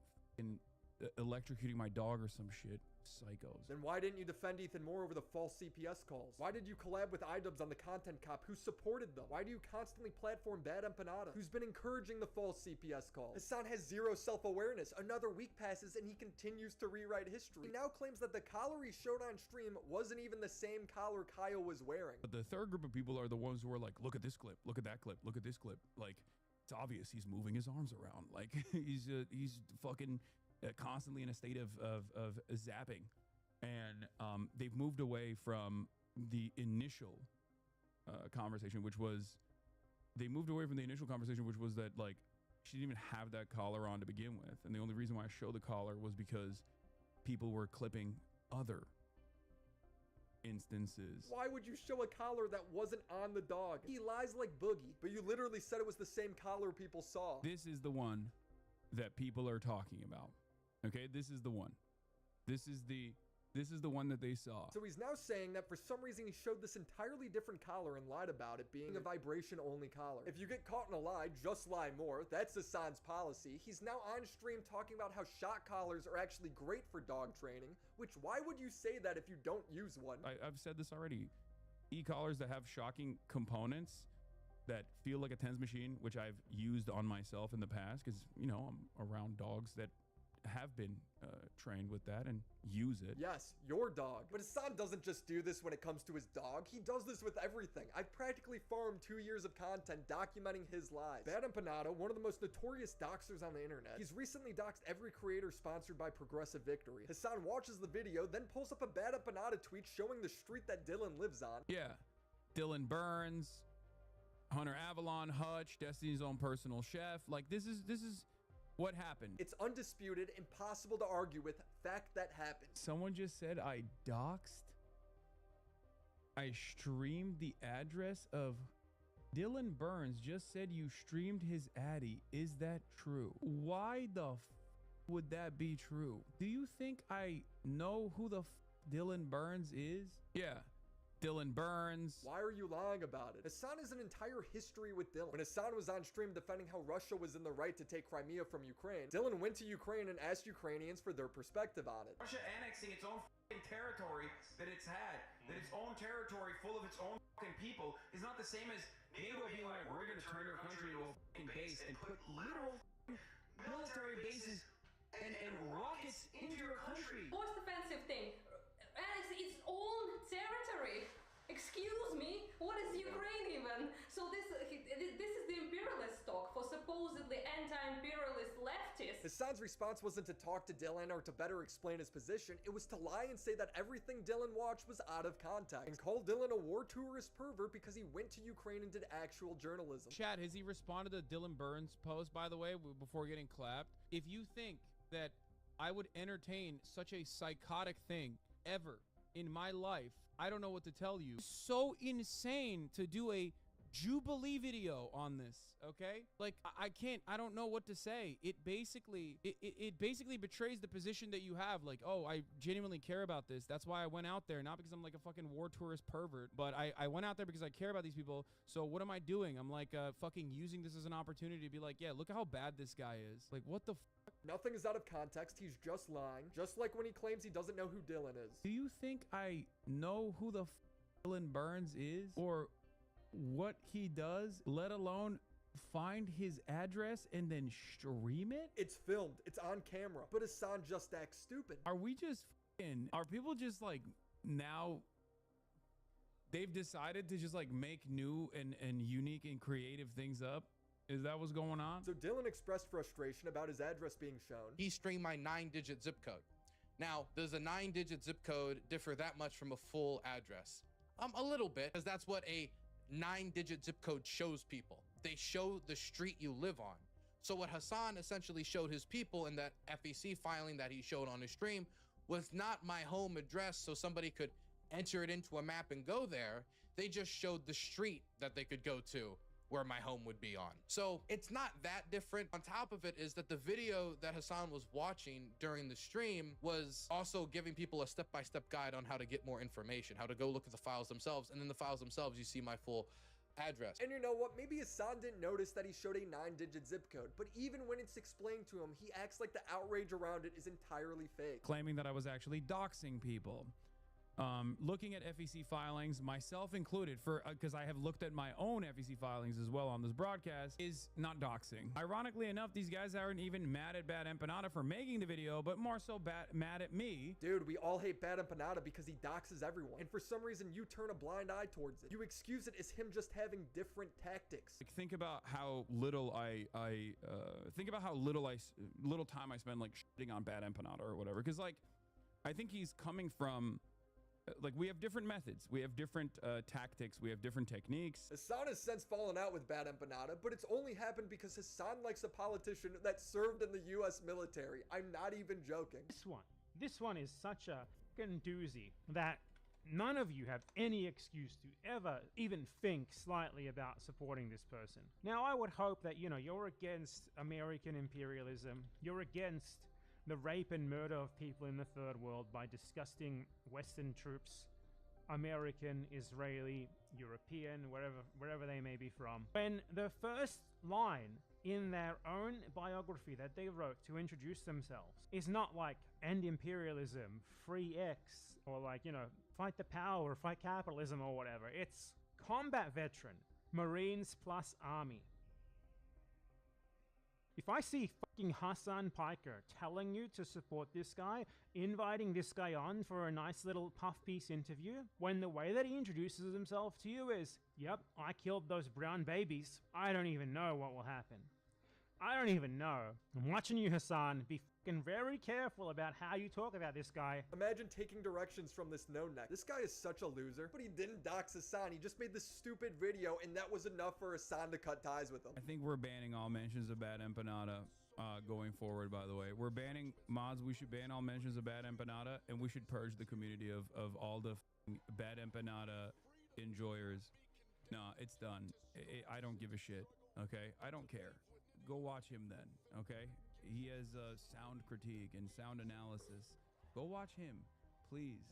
electrocuting my dog or some shit. Psychos. Then why didn't you defend Ethan Moore over the false CPS calls? Why did you collab with iDubbbz on the content cop who supported them? Why do you constantly platform Bad Empanada, who's been encouraging the false CPS calls? Hassan has zero self-awareness. Another week passes and he continues to rewrite history. He now claims that the collar he showed on stream wasn't even the same collar Kyle was wearing. But the third group of people are the ones who are like, look at this clip, look at that clip, look at this clip. Like, it's obvious he's moving his arms around. Like, he's fucking constantly in a state of zapping. And they've moved away from the initial conversation, which was that like she didn't even have that collar on to begin with, and the only reason why I showed the collar was because people were clipping other instances. Why would you show a collar that wasn't on the dog? He lies like Boogie, but you literally said it was the same collar people saw. This is the one that people are talking about. Okay, this is the one. This is the one that they saw. So he's now saying that for some reason he showed this entirely different collar and lied about it being a vibration only collar. If you get caught in a lie, just lie more. That's Hassan's policy. He's now on stream talking about how shock collars are actually great for dog training, which why would you say that if you don't use one? I've said this already. E-collars that have shocking components that feel like a TENS machine, which I've used on myself in the past because, you know, I'm around dogs that have been trained with that and use it. Yes, your dog. But Hassan doesn't just do this when it comes to his dog. He does this with everything. I've practically farmed 2 years of content documenting his lies. Bad Empanada, one of the most notorious doxers on the internet. He's recently doxed every creator sponsored by Progressive Victory. Hassan watches the video, then pulls up a Bad Empanada tweet showing the street that Dylan lives on. Yeah. Dylan Burns, Hunter Avalon, Hutch, Destiny's own personal chef. Like, this is what happened. It's undisputed, impossible to argue with, fact that happened. Someone just said I doxed. I streamed the address of Dylan Burns just said you streamed his addy. Is that true? Why the would that be true? Do you think I know who the Dylan Burns is? Yeah, Dylan Burns. Why are you lying about it? Hassan has an entire history with Dylan. When Hassan was on stream defending how Russia was in the right to take Crimea from Ukraine, Dylan went to Ukraine and asked Ukrainians for their perspective on it. Russia annexing its own territory that it's had, that its own territory full of its own people, is not the same as NATO being like, we're going to turn your country into a base and put literal military bases and rockets into your country. Most offensive thing. Annex its own territory. Excuse me, what is Ukraine even? So this is the imperialist talk for supposedly anti-imperialist leftists. Hassan's response wasn't to talk to Dylan or to better explain his position. It was to lie and say that everything Dylan watched was out of context and call Dylan a war tourist pervert because he went to Ukraine and did actual journalism. Chad, has he responded to Dylan Burns' post, by the way, before getting clapped? If you think that I would entertain such a psychotic thing ever in my life, I don't know what to tell you. So insane to do a Jubilee video on this, okay? Like, I don't know what to say. It basically betrays the position that you have. Like, oh, I genuinely care about this. That's why I went out there, not because I'm like a fucking war tourist pervert, but I went out there because I care about these people. So what am I doing? I'm like fucking using this as an opportunity to be like, yeah, look at how bad this guy is. Like, what the fuck? Nothing is out of context. He's just lying. Just like when he claims he doesn't know who Dylan is. Do you think I know who the Dylan Burns is? Or what he does, let alone find his address and then stream it? It's filmed. It's on camera. But Hassan just acts stupid. Are people just like now they've decided to just like make new and unique and creative things up? Is that what's going on? So Dylan expressed frustration about his address being shown. He streamed my 9-digit zip code. Now, does a 9-digit zip code differ that much from a full address? A little bit, because that's what a 9-digit zip code shows people. They show the street you live on. So what Hassan essentially showed his people in that FEC filing that he showed on his stream was not my home address so somebody could enter it into a map and go there. They just showed the street that they could go to where my home would be on. So it's not that different. On top of it is that the video that Hassan was watching during the stream was also giving people a step-by-step guide on how to get more information, how to go look at the files themselves. And in the files themselves, you see my full address. And you know what? Maybe Hassan didn't notice that he showed a 9-digit zip code, but even when it's explained to him, he acts like the outrage around it is entirely fake. Claiming that I was actually doxing people. Looking at FEC filings, myself included, because I have looked at my own FEC filings as well on this broadcast, is not doxing. Ironically enough, these guys aren't even mad at Bad Empanada for making the video, but more so mad at me. Dude, we all hate Bad Empanada because he doxes everyone, and for some reason you turn a blind eye towards it. You excuse it as him just having different tactics. Like, think about how little little time I spend like shitting on Bad Empanada or whatever, because like I think he's coming from. Like, we have different methods, we have different tactics, we have different techniques. Hassan has since fallen out with Bad Empanada, but it's only happened because Hassan likes a politician that served in the US military. I'm not even joking. This one is such a fucking doozy that none of you have any excuse to ever even think slightly about supporting this person. Now, I would hope that, you know, you're against American imperialism, you're against the rape and murder of people in the third world by disgusting Western troops, American, Israeli, European, wherever they may be from. When the first line in their own biography that they wrote to introduce themselves is not like end imperialism, free X, or like, you know, fight the power, or fight capitalism or whatever. It's combat veteran, Marines plus Army. If I see fucking Hassan Piker telling you to support this guy, inviting this guy on for a nice little puff piece interview, when the way that he introduces himself to you is, yep, I killed those brown babies, I don't even know what will happen. I don't even know. I'm watching you, Hassan. Be fucking very careful about how you talk about this guy. Imagine taking directions from this no-neck. This guy is such a loser, but he didn't dox Hassan. He just made this stupid video, and that was enough for Hassan to cut ties with him. I think we're banning all mentions of Bad Empanada going forward, by the way. We're banning mods. We should ban all mentions of Bad Empanada, and we should purge the community of all the Bad Empanada enjoyers. No, it's done. I don't give a shit, okay? I don't care. Go watch him then, okay? he has sound critique and sound analysis. Go watch him, please.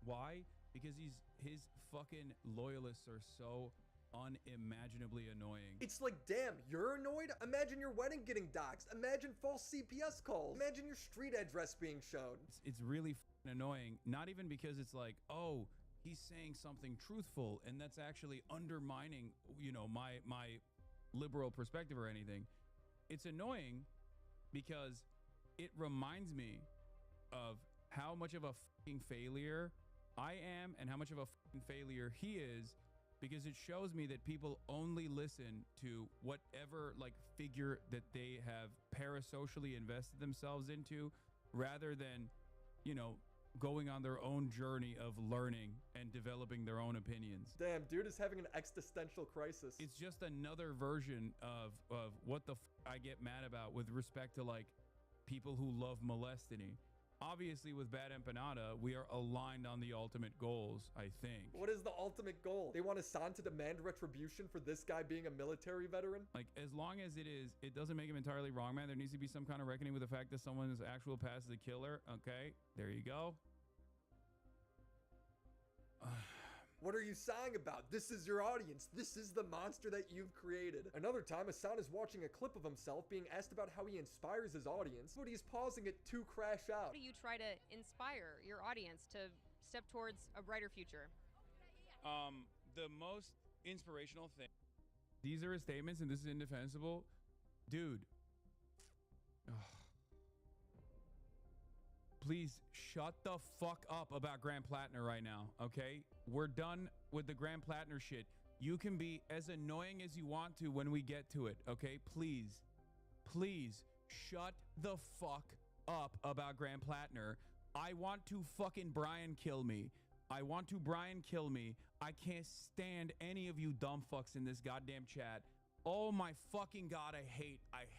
Why? Because his fucking loyalists are so unimaginably annoying. It's like, damn, you're annoyed? Imagine your wedding getting doxxed. Imagine false CPS calls. Imagine your street address being shown. It's really fucking annoying. Not even because it's like, oh, he's saying something truthful and that's actually undermining, you know, my liberal perspective or anything. It's annoying because it reminds me of how much of a fucking failure I am and how much of a fucking failure he is, because it shows me that people only listen to whatever like figure that they have parasocially invested themselves into, rather than, you know, going on their own journey of learning and developing their own opinions. Damn, dude is having an existential crisis. It's just another version of what the I get mad about with respect to like people who love molestiny. Obviously, with Bad Empanada, we are aligned on the ultimate goals, I think. What is the ultimate goal? They want Hassan to demand retribution for this guy being a military veteran? Like, as long as it doesn't make him entirely wrong, man. There needs to be some kind of reckoning with the fact that someone's actual past is a killer. Okay, there you go. What are you sighing about? This is your audience. This is the monster that you've created. Another time, Hassan is watching a clip of himself being asked about how he inspires his audience, but he's pausing it to crash out. How do you try to inspire your audience to step towards a brighter future? The most inspirational thing. These are his statements, and this is indefensible. Dude. Ugh. Please shut the fuck up about Grant Plattner right now, okay? We're done with the Grant Plattner shit. You can be as annoying as you want to when we get to it, okay? Please, please shut the fuck up about Grant Plattner. I want to fucking Brian kill me. I want to Brian kill me. I can't stand any of you dumb fucks in this goddamn chat. Oh my fucking God, I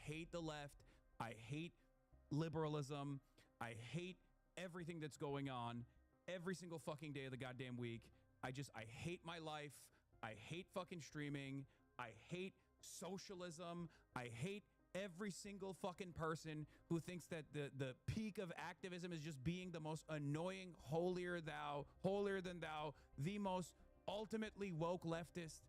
hate the left. I hate liberalism. I hate everything that's going on every single fucking day of the goddamn week. I hate my life. I hate fucking streaming. I hate socialism. I hate every single fucking person who thinks that the peak of activism is just being the most annoying, holier than thou, the most ultimately woke leftist.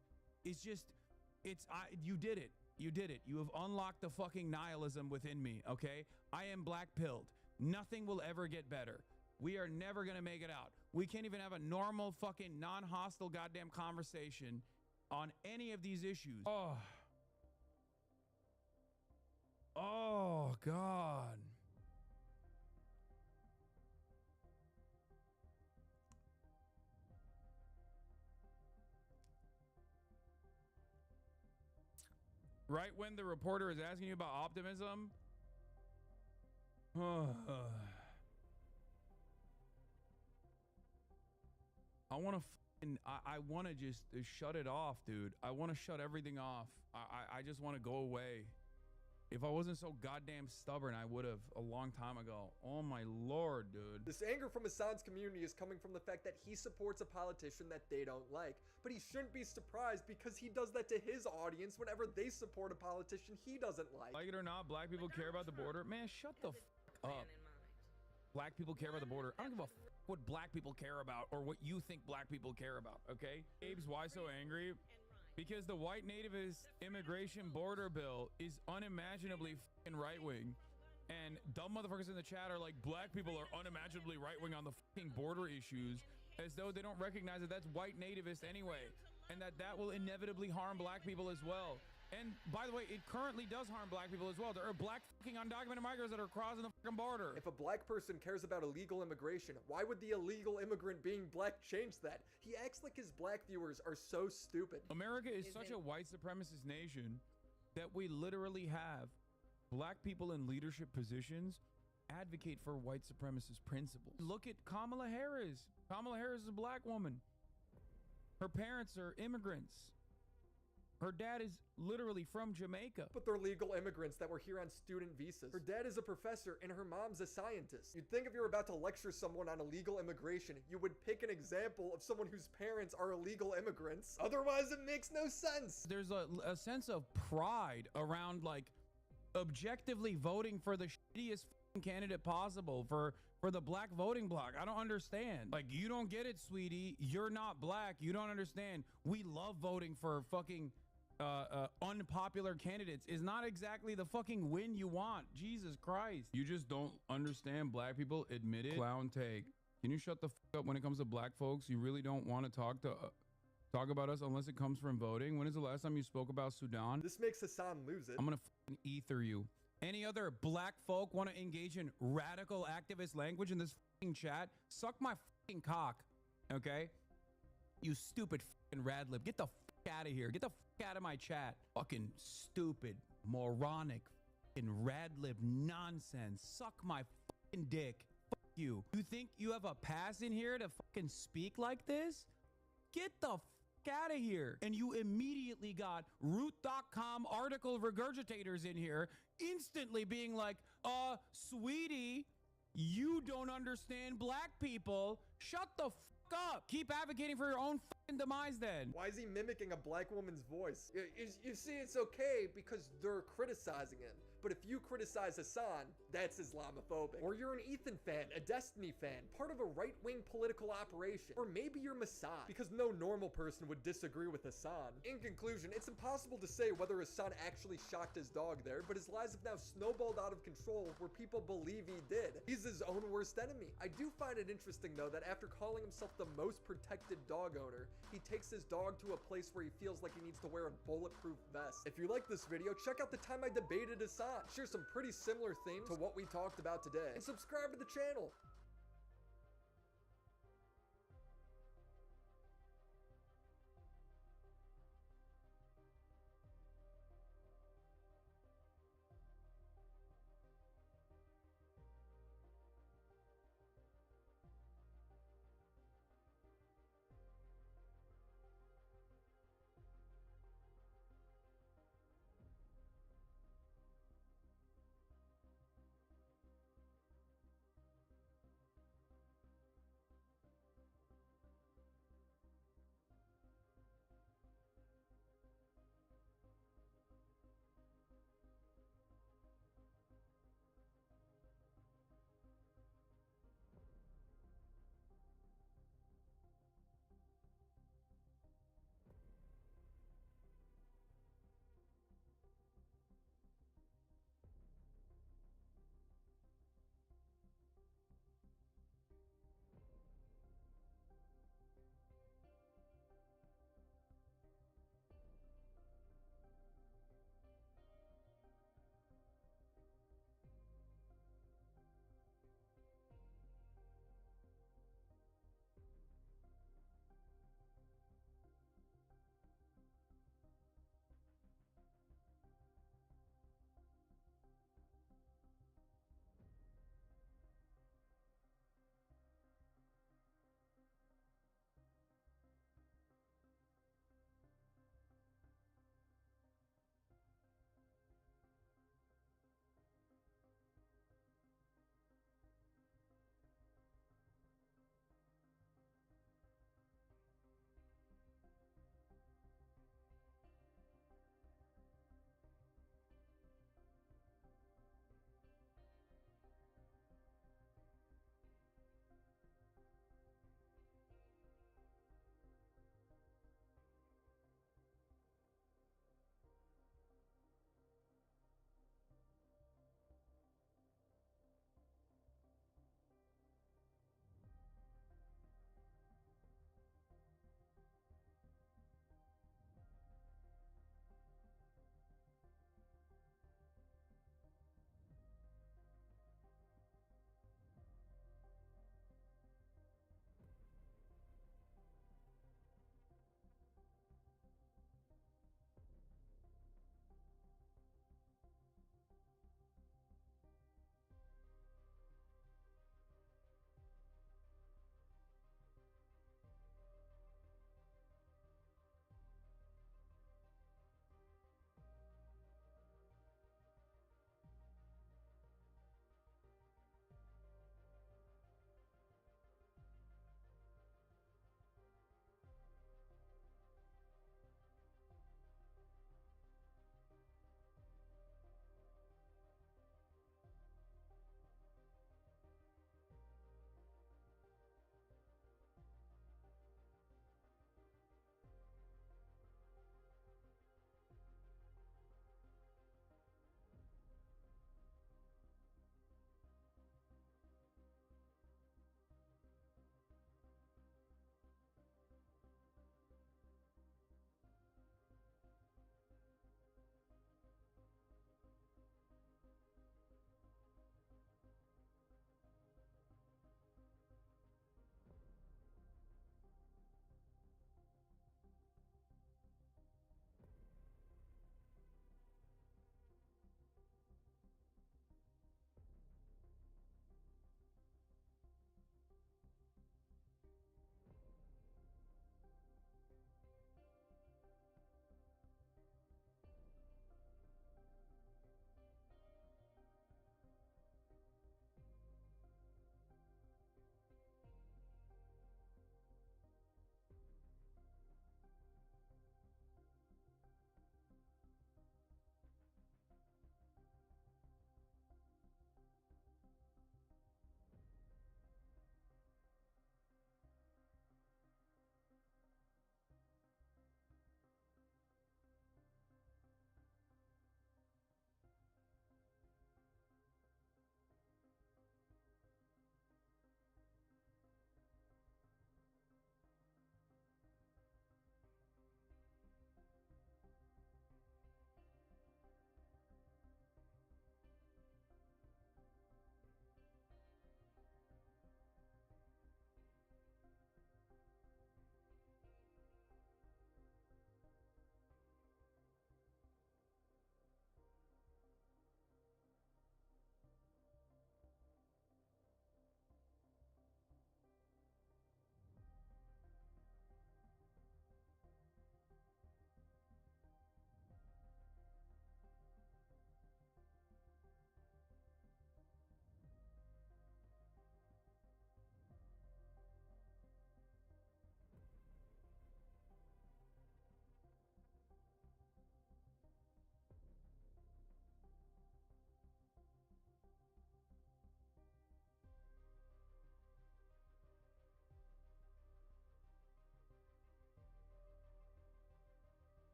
You did it. You did it. You have unlocked the fucking nihilism within me, okay? I am black-pilled. Nothing will ever get better. We are never going to make it out. We can't even have a normal fucking non-hostile goddamn conversation on any of these issues. Oh, God. Right when the reporter is asking you about optimism, I want to just shut it off, dude. I want to shut everything off. I just want to go away. If I wasn't so goddamn stubborn, I would have a long time ago. Oh my Lord, dude. This anger from Hassan's community is coming from the fact that he supports a politician that they don't like. But he shouldn't be surprised because he does that to his audience whenever they support a politician he doesn't like. Like it or not, black people care about the border. Man, shut the fuck up. Black people care about the border. I don't give a fuck what black people care about or what you think black people care about, okay? Abe's why so angry? Because the white nativist immigration border bill is unimaginably fucking right-wing. And dumb motherfuckers in the chat are like, black people are unimaginably right-wing on the fucking border issues, as though they don't recognize that that's white nativist anyway, and that will inevitably harm black people as well. And by the way, it currently does harm black people as well. There are black fucking undocumented migrants that are crossing the fucking border. If a black person cares about illegal immigration, why would the illegal immigrant being black change that? He acts like his black viewers are so stupid. America is such a white supremacist nation that we literally have black people in leadership positions advocate for white supremacist principles. Look at Kamala Harris. Kamala Harris is a black woman. Her parents are immigrants. Her dad is literally from Jamaica. But they're legal immigrants that were here on student visas. Her dad is a professor and her mom's a scientist. You'd think if you're about to lecture someone on illegal immigration, you would pick an example of someone whose parents are illegal immigrants. Otherwise, it makes no sense. There's a sense of pride around like objectively voting for the shittiest candidate possible for the black voting bloc. I don't understand. Like, you don't get it, sweetie. You're not black. You don't understand. We love voting for fucking unpopular candidates. Is not exactly the fucking win you want. Jesus Christ. You just don't understand black people. Admit it. Clown take. Can you shut the fuck up when it comes to black folks? You really don't want to talk about us unless it comes from voting. When is the last time you spoke about Sudan? This makes Hassan lose it. I'm gonna fucking ether you. Any other black folk want to engage in radical activist language in this fucking chat? Suck my fucking cock, okay? You stupid fucking rad lib. Get the fuck out of here. Get the fuck out of my chat. Fucking stupid, moronic, fucking rad lib nonsense. Suck my fucking dick. Fuck you. You think you have a pass in here to fucking speak like this? Get the fuck out of here. And you immediately got root.com article regurgitators in here instantly being like, sweetie, you don't understand black people. Shut the fuck up. Keep advocating for your own fucking demise then. Why is he mimicking a black woman's voice? You see, it's okay because they're criticizing him. But if you criticize Hassan, that's Islamophobic. Or you're an Ethan fan, a Destiny fan, part of a right-wing political operation. Or maybe you're Mossad, because no normal person would disagree with Hassan. In conclusion, it's impossible to say whether Hassan actually shocked his dog there, but his lies have now snowballed out of control where people believe he did. He's his own worst enemy. I do find it interesting though that after calling himself the most protected dog owner, he takes his dog to a place where he feels like he needs to wear a bulletproof vest. If you like this video, check out the time I debated Hassan. Share some pretty similar themes to what we talked about today, and subscribe to the channel.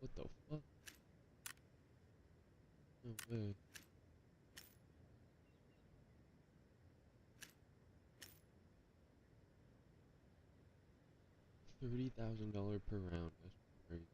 What the fuck? No way. $30,000 per round. That's crazy.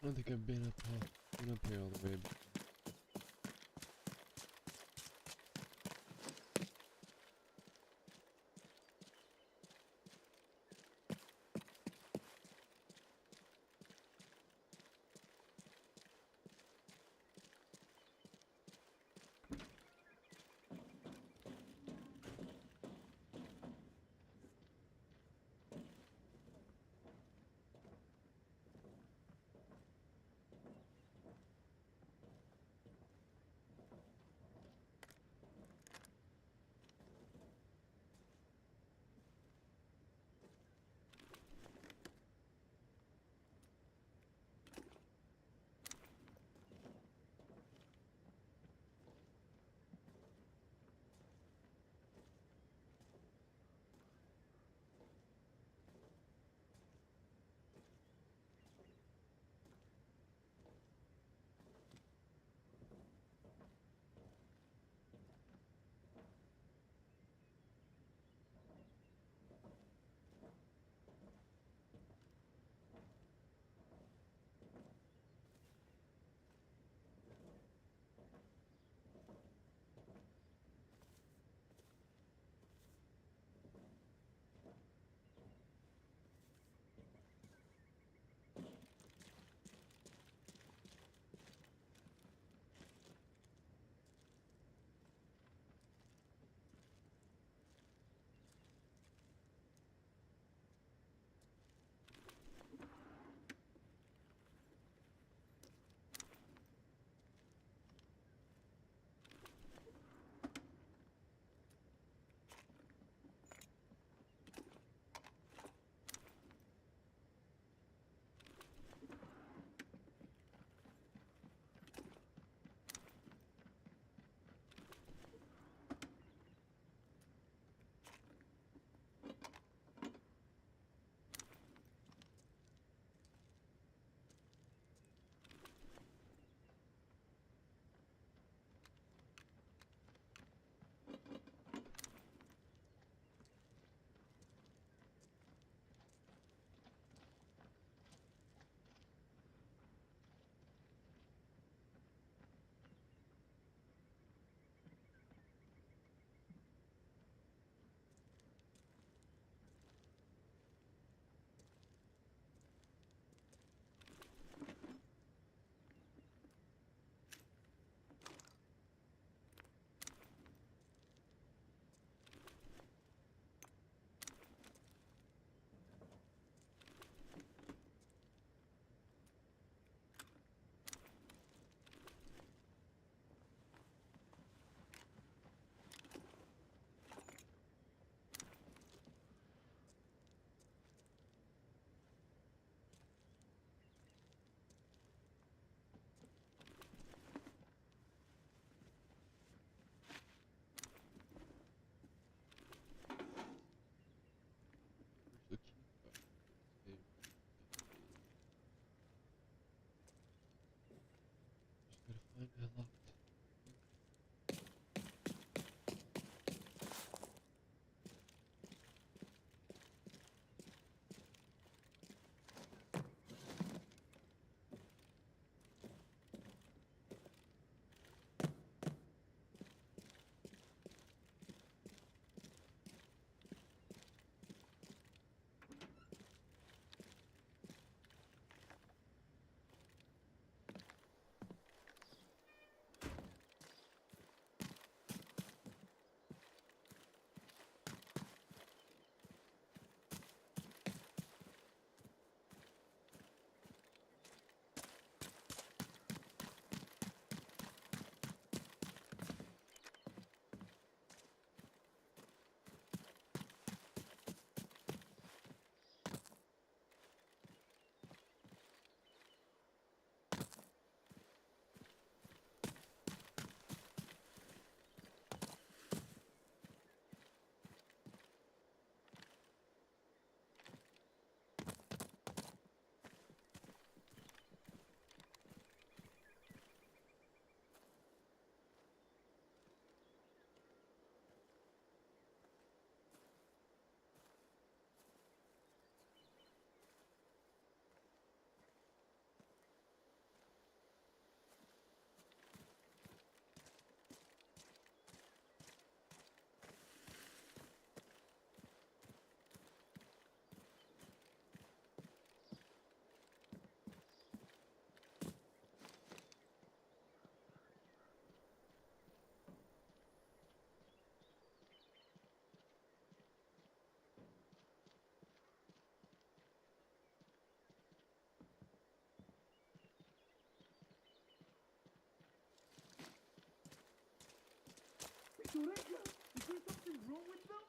I don't think I've been up here all the way. Sureka, is there something wrong with them?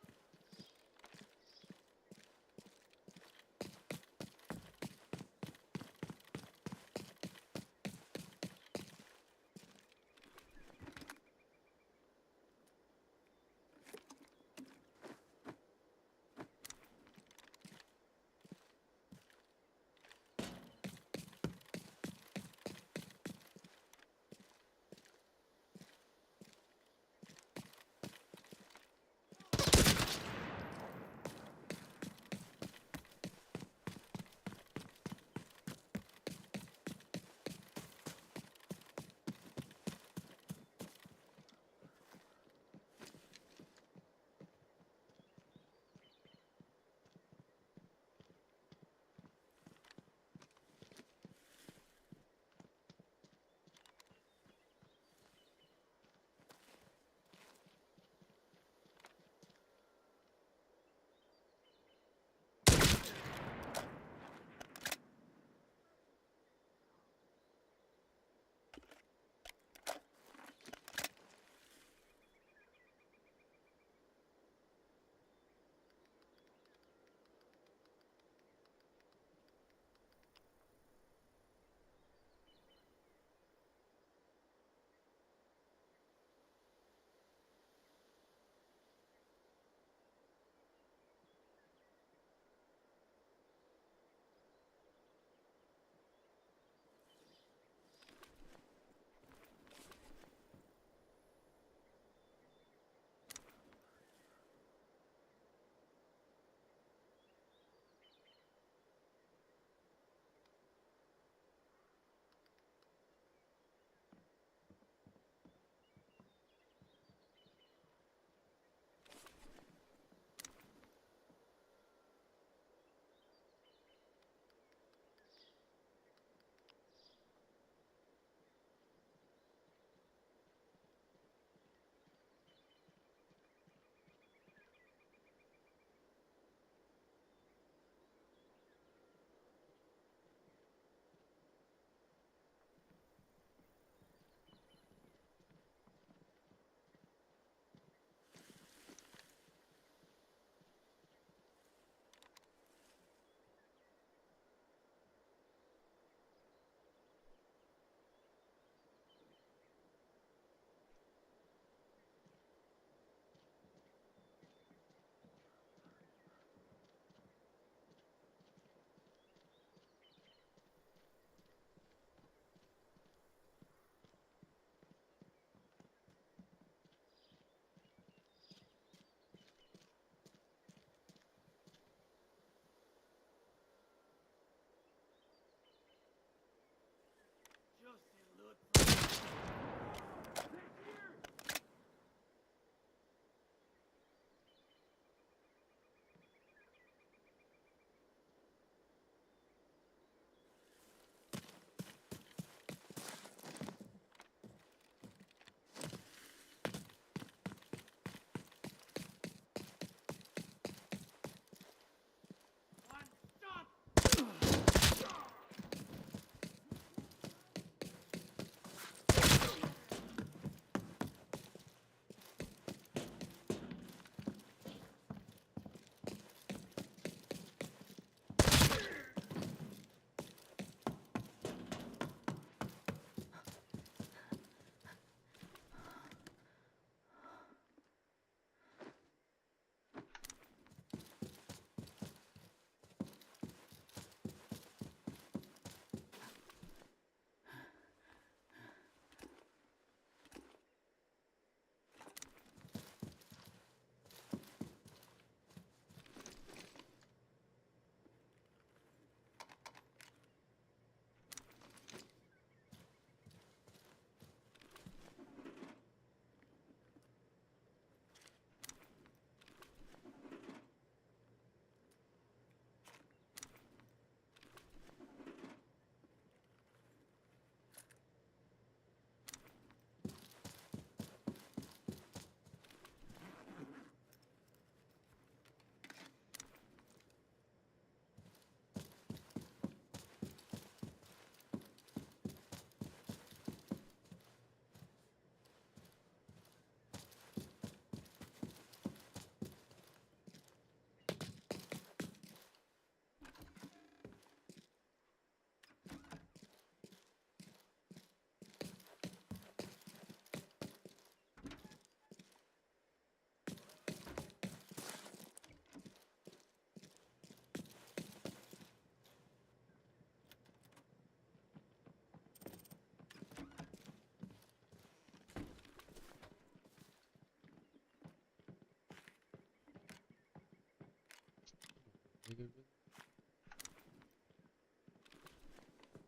nigga, really?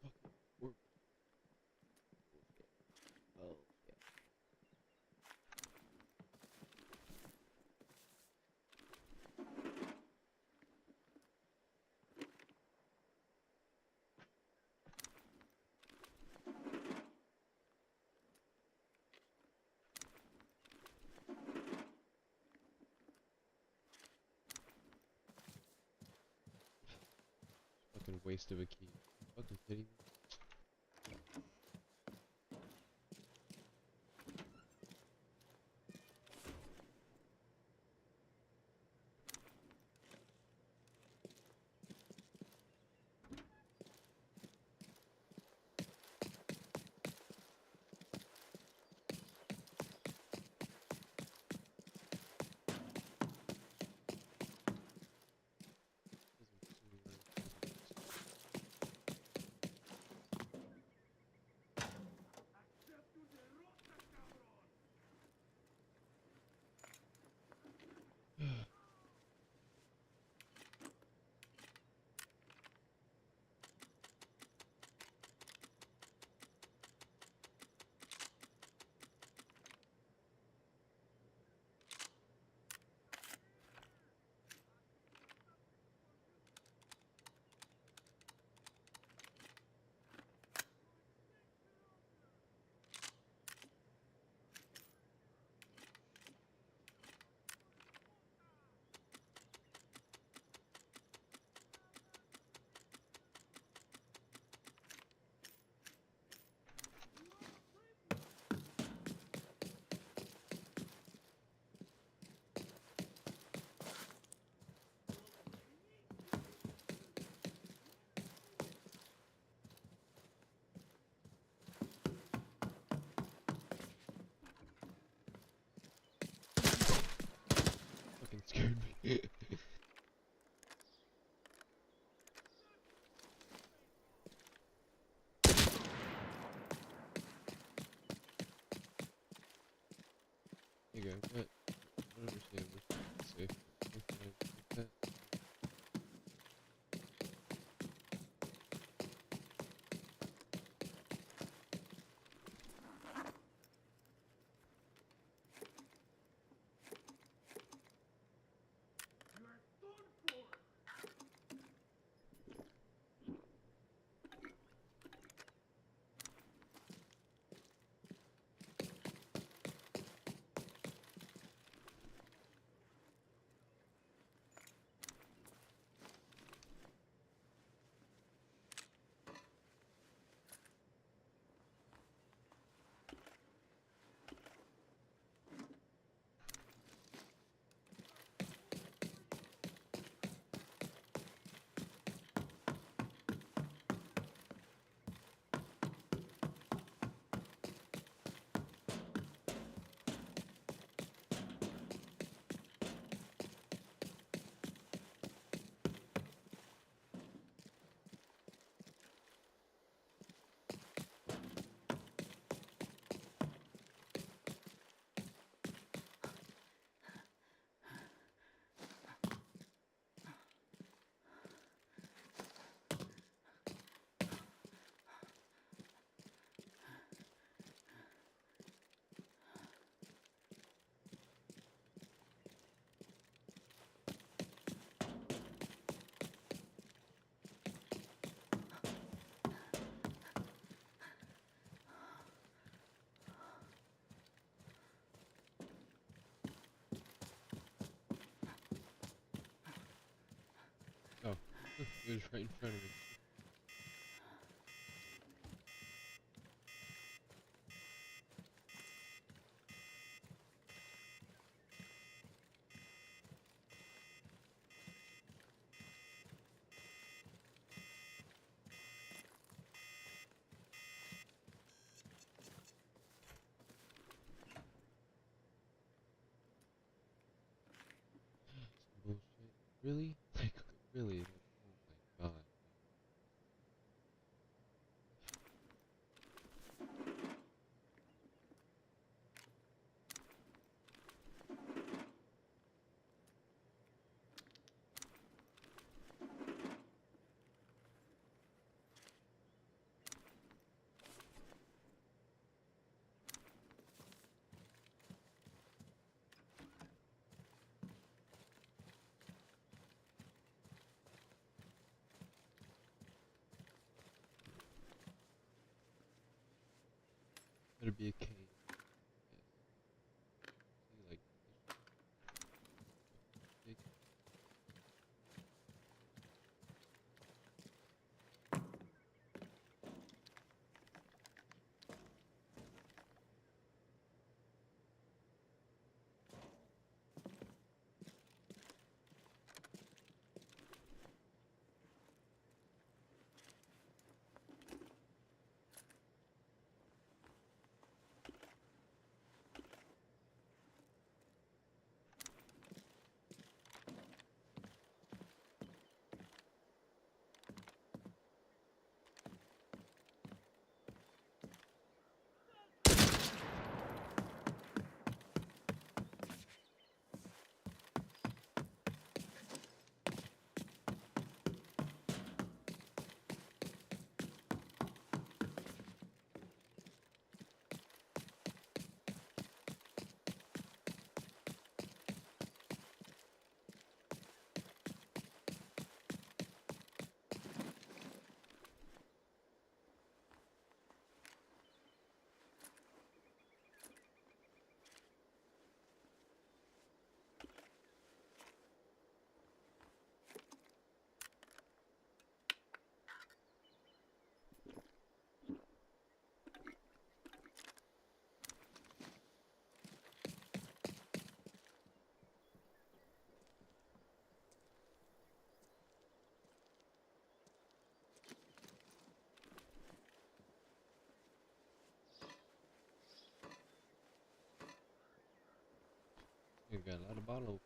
Fucking work. Oh, yeah. Fucking waste of a key. Fucking kidding me? Fucking scared me. Hey guys, what? I don't understand this. Safe. Like that. Oh, it was right in front of me. Some bullshit. Really? Like, really? Like, oh my god. Better be a cave. See, like, big. You got a lot of bottles.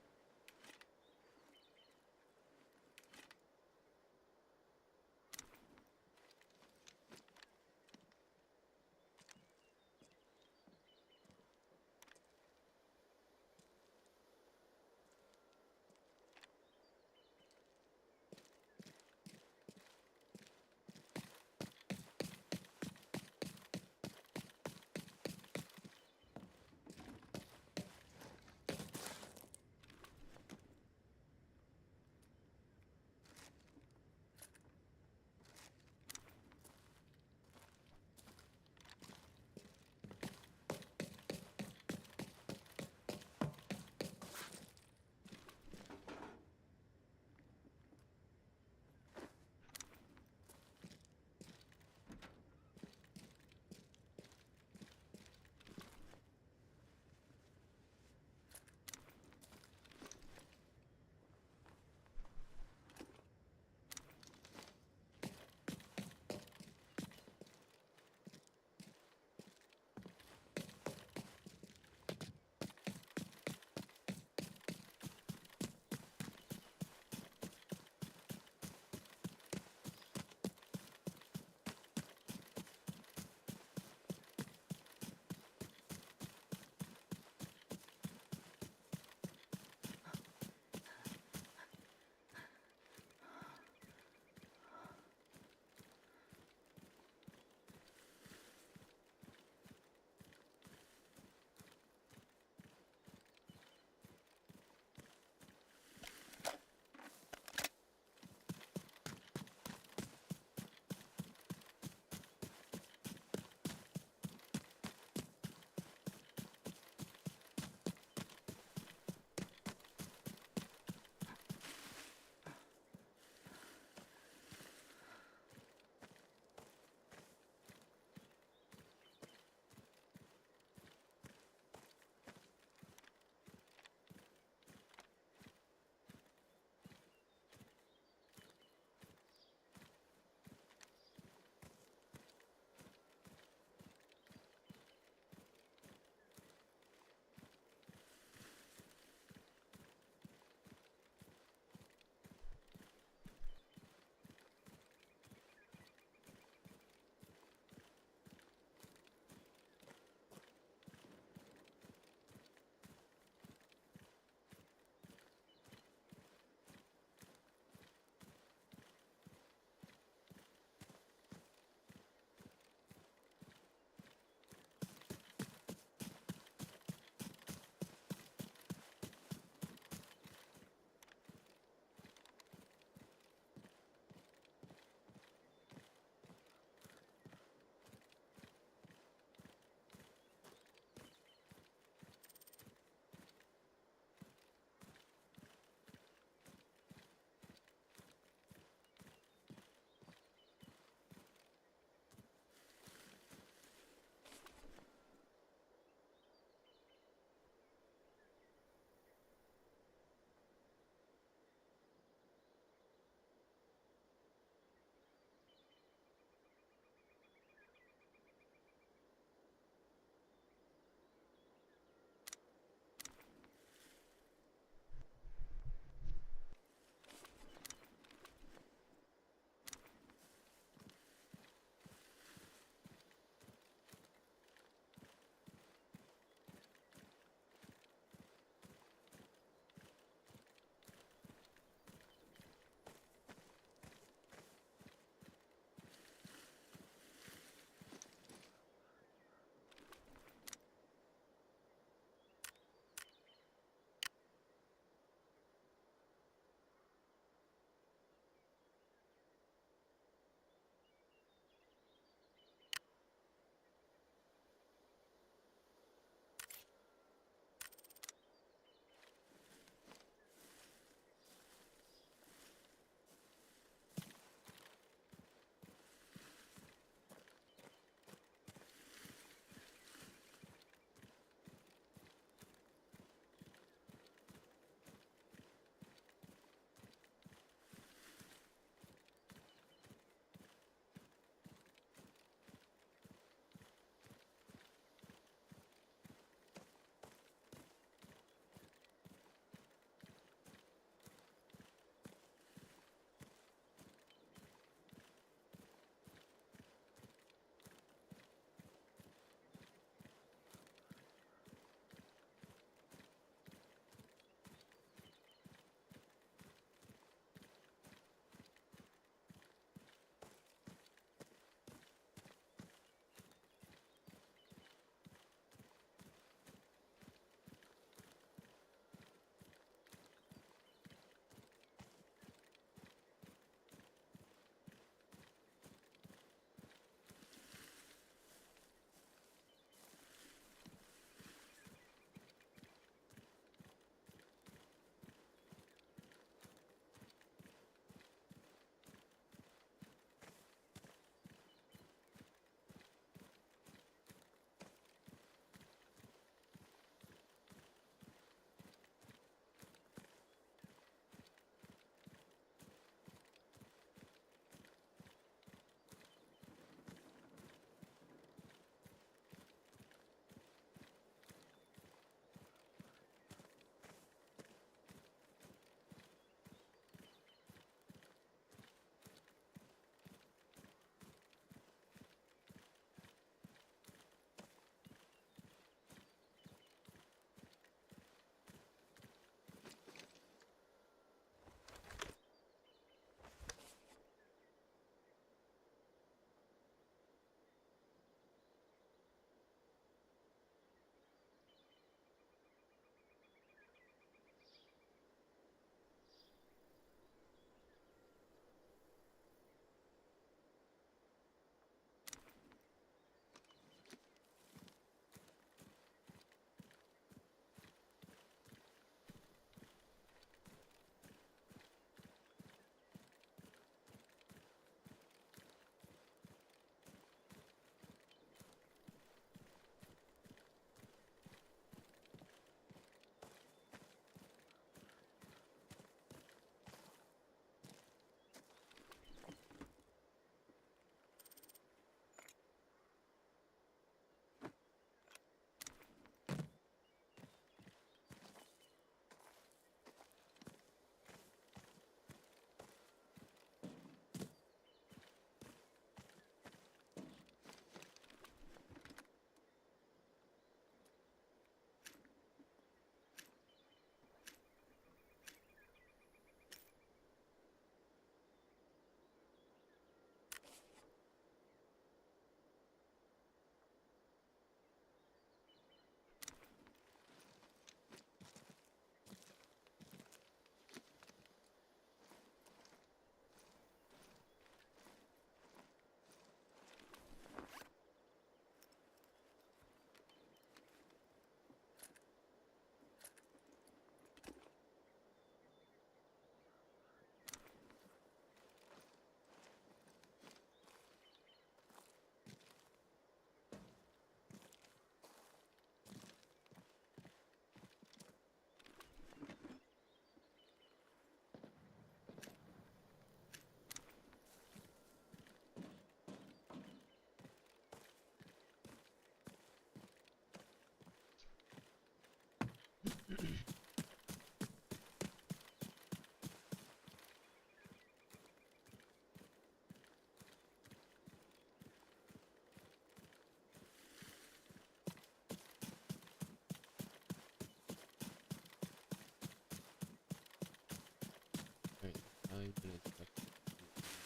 fine, and it's not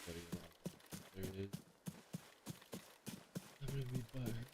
anybody alive. There it is. I'm gonna be butthurt.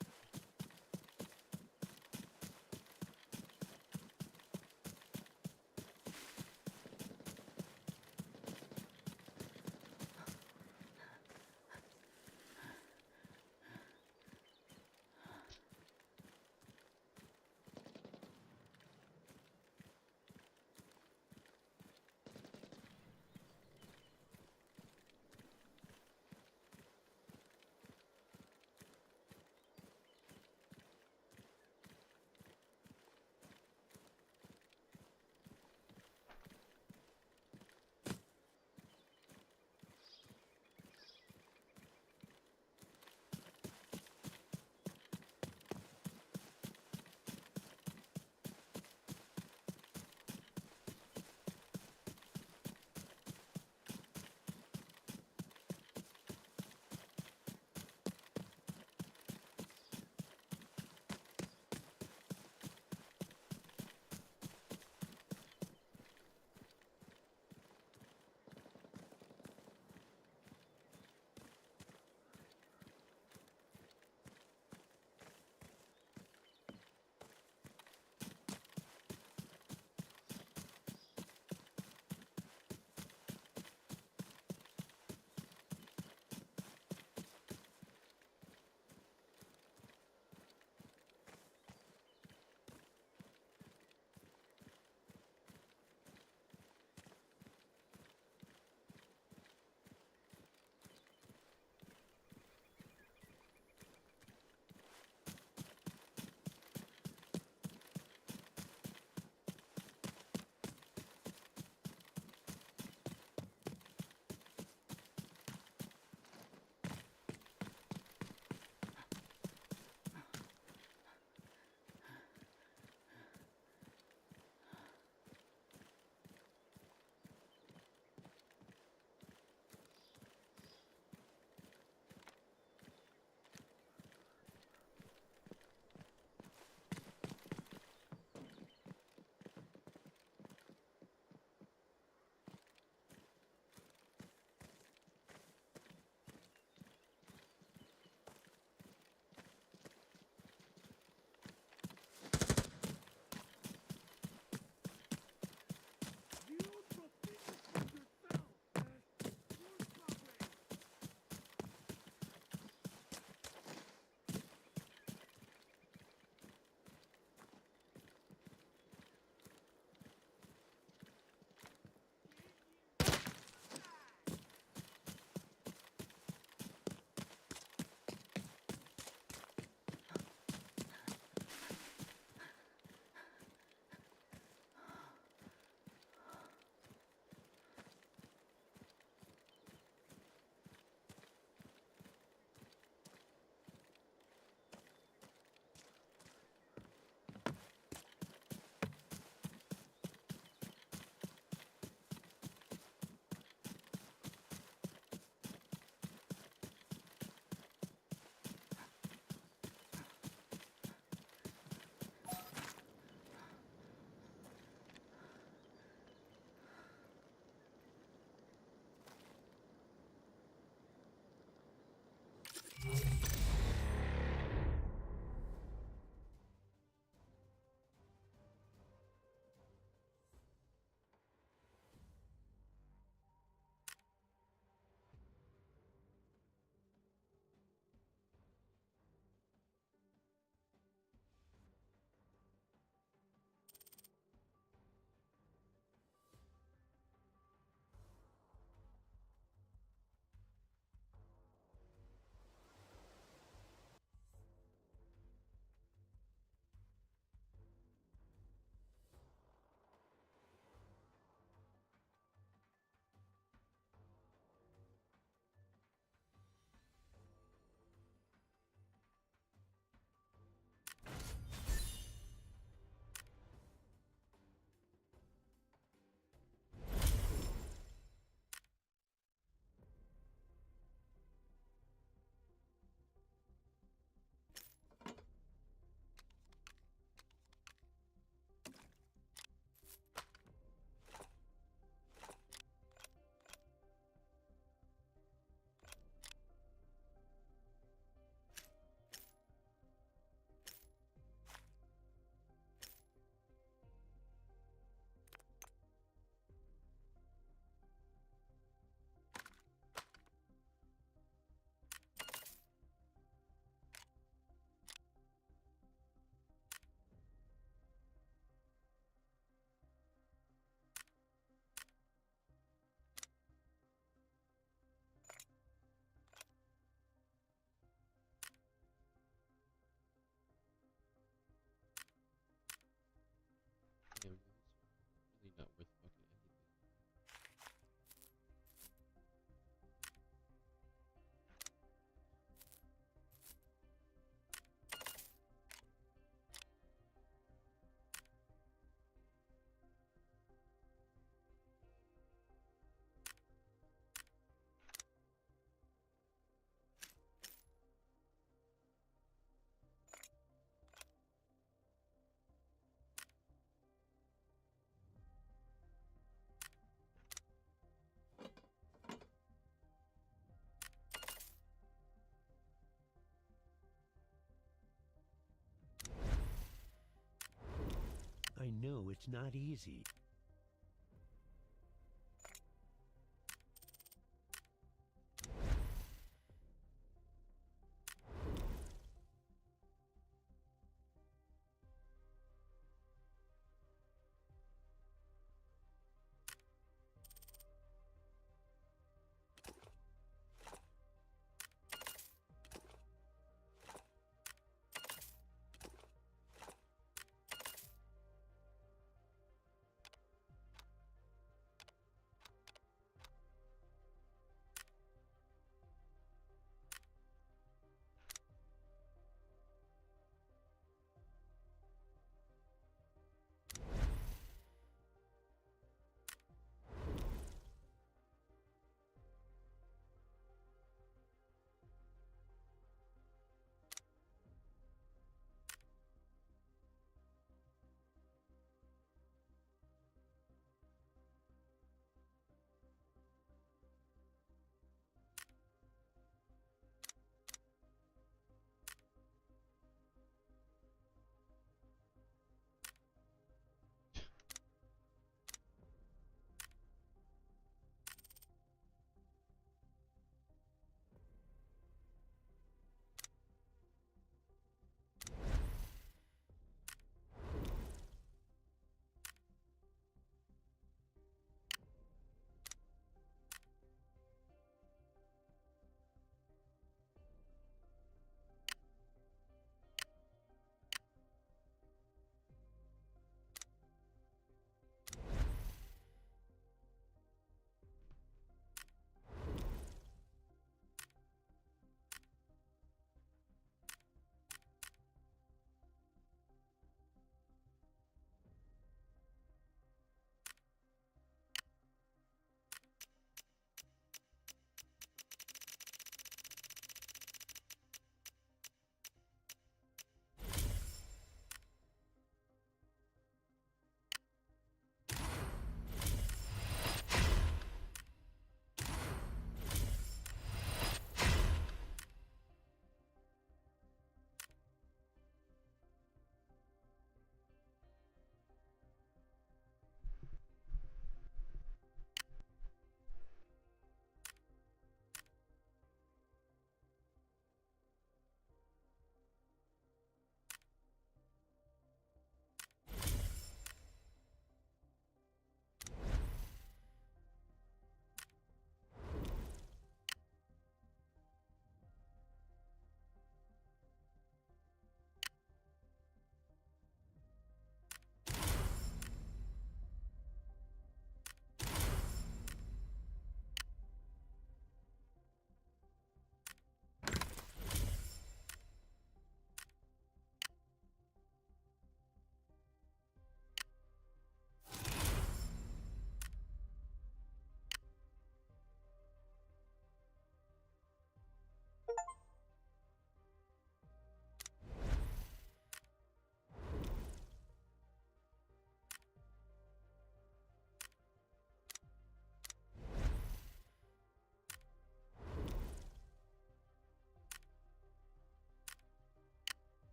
it's not easy.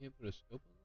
can't put a scope on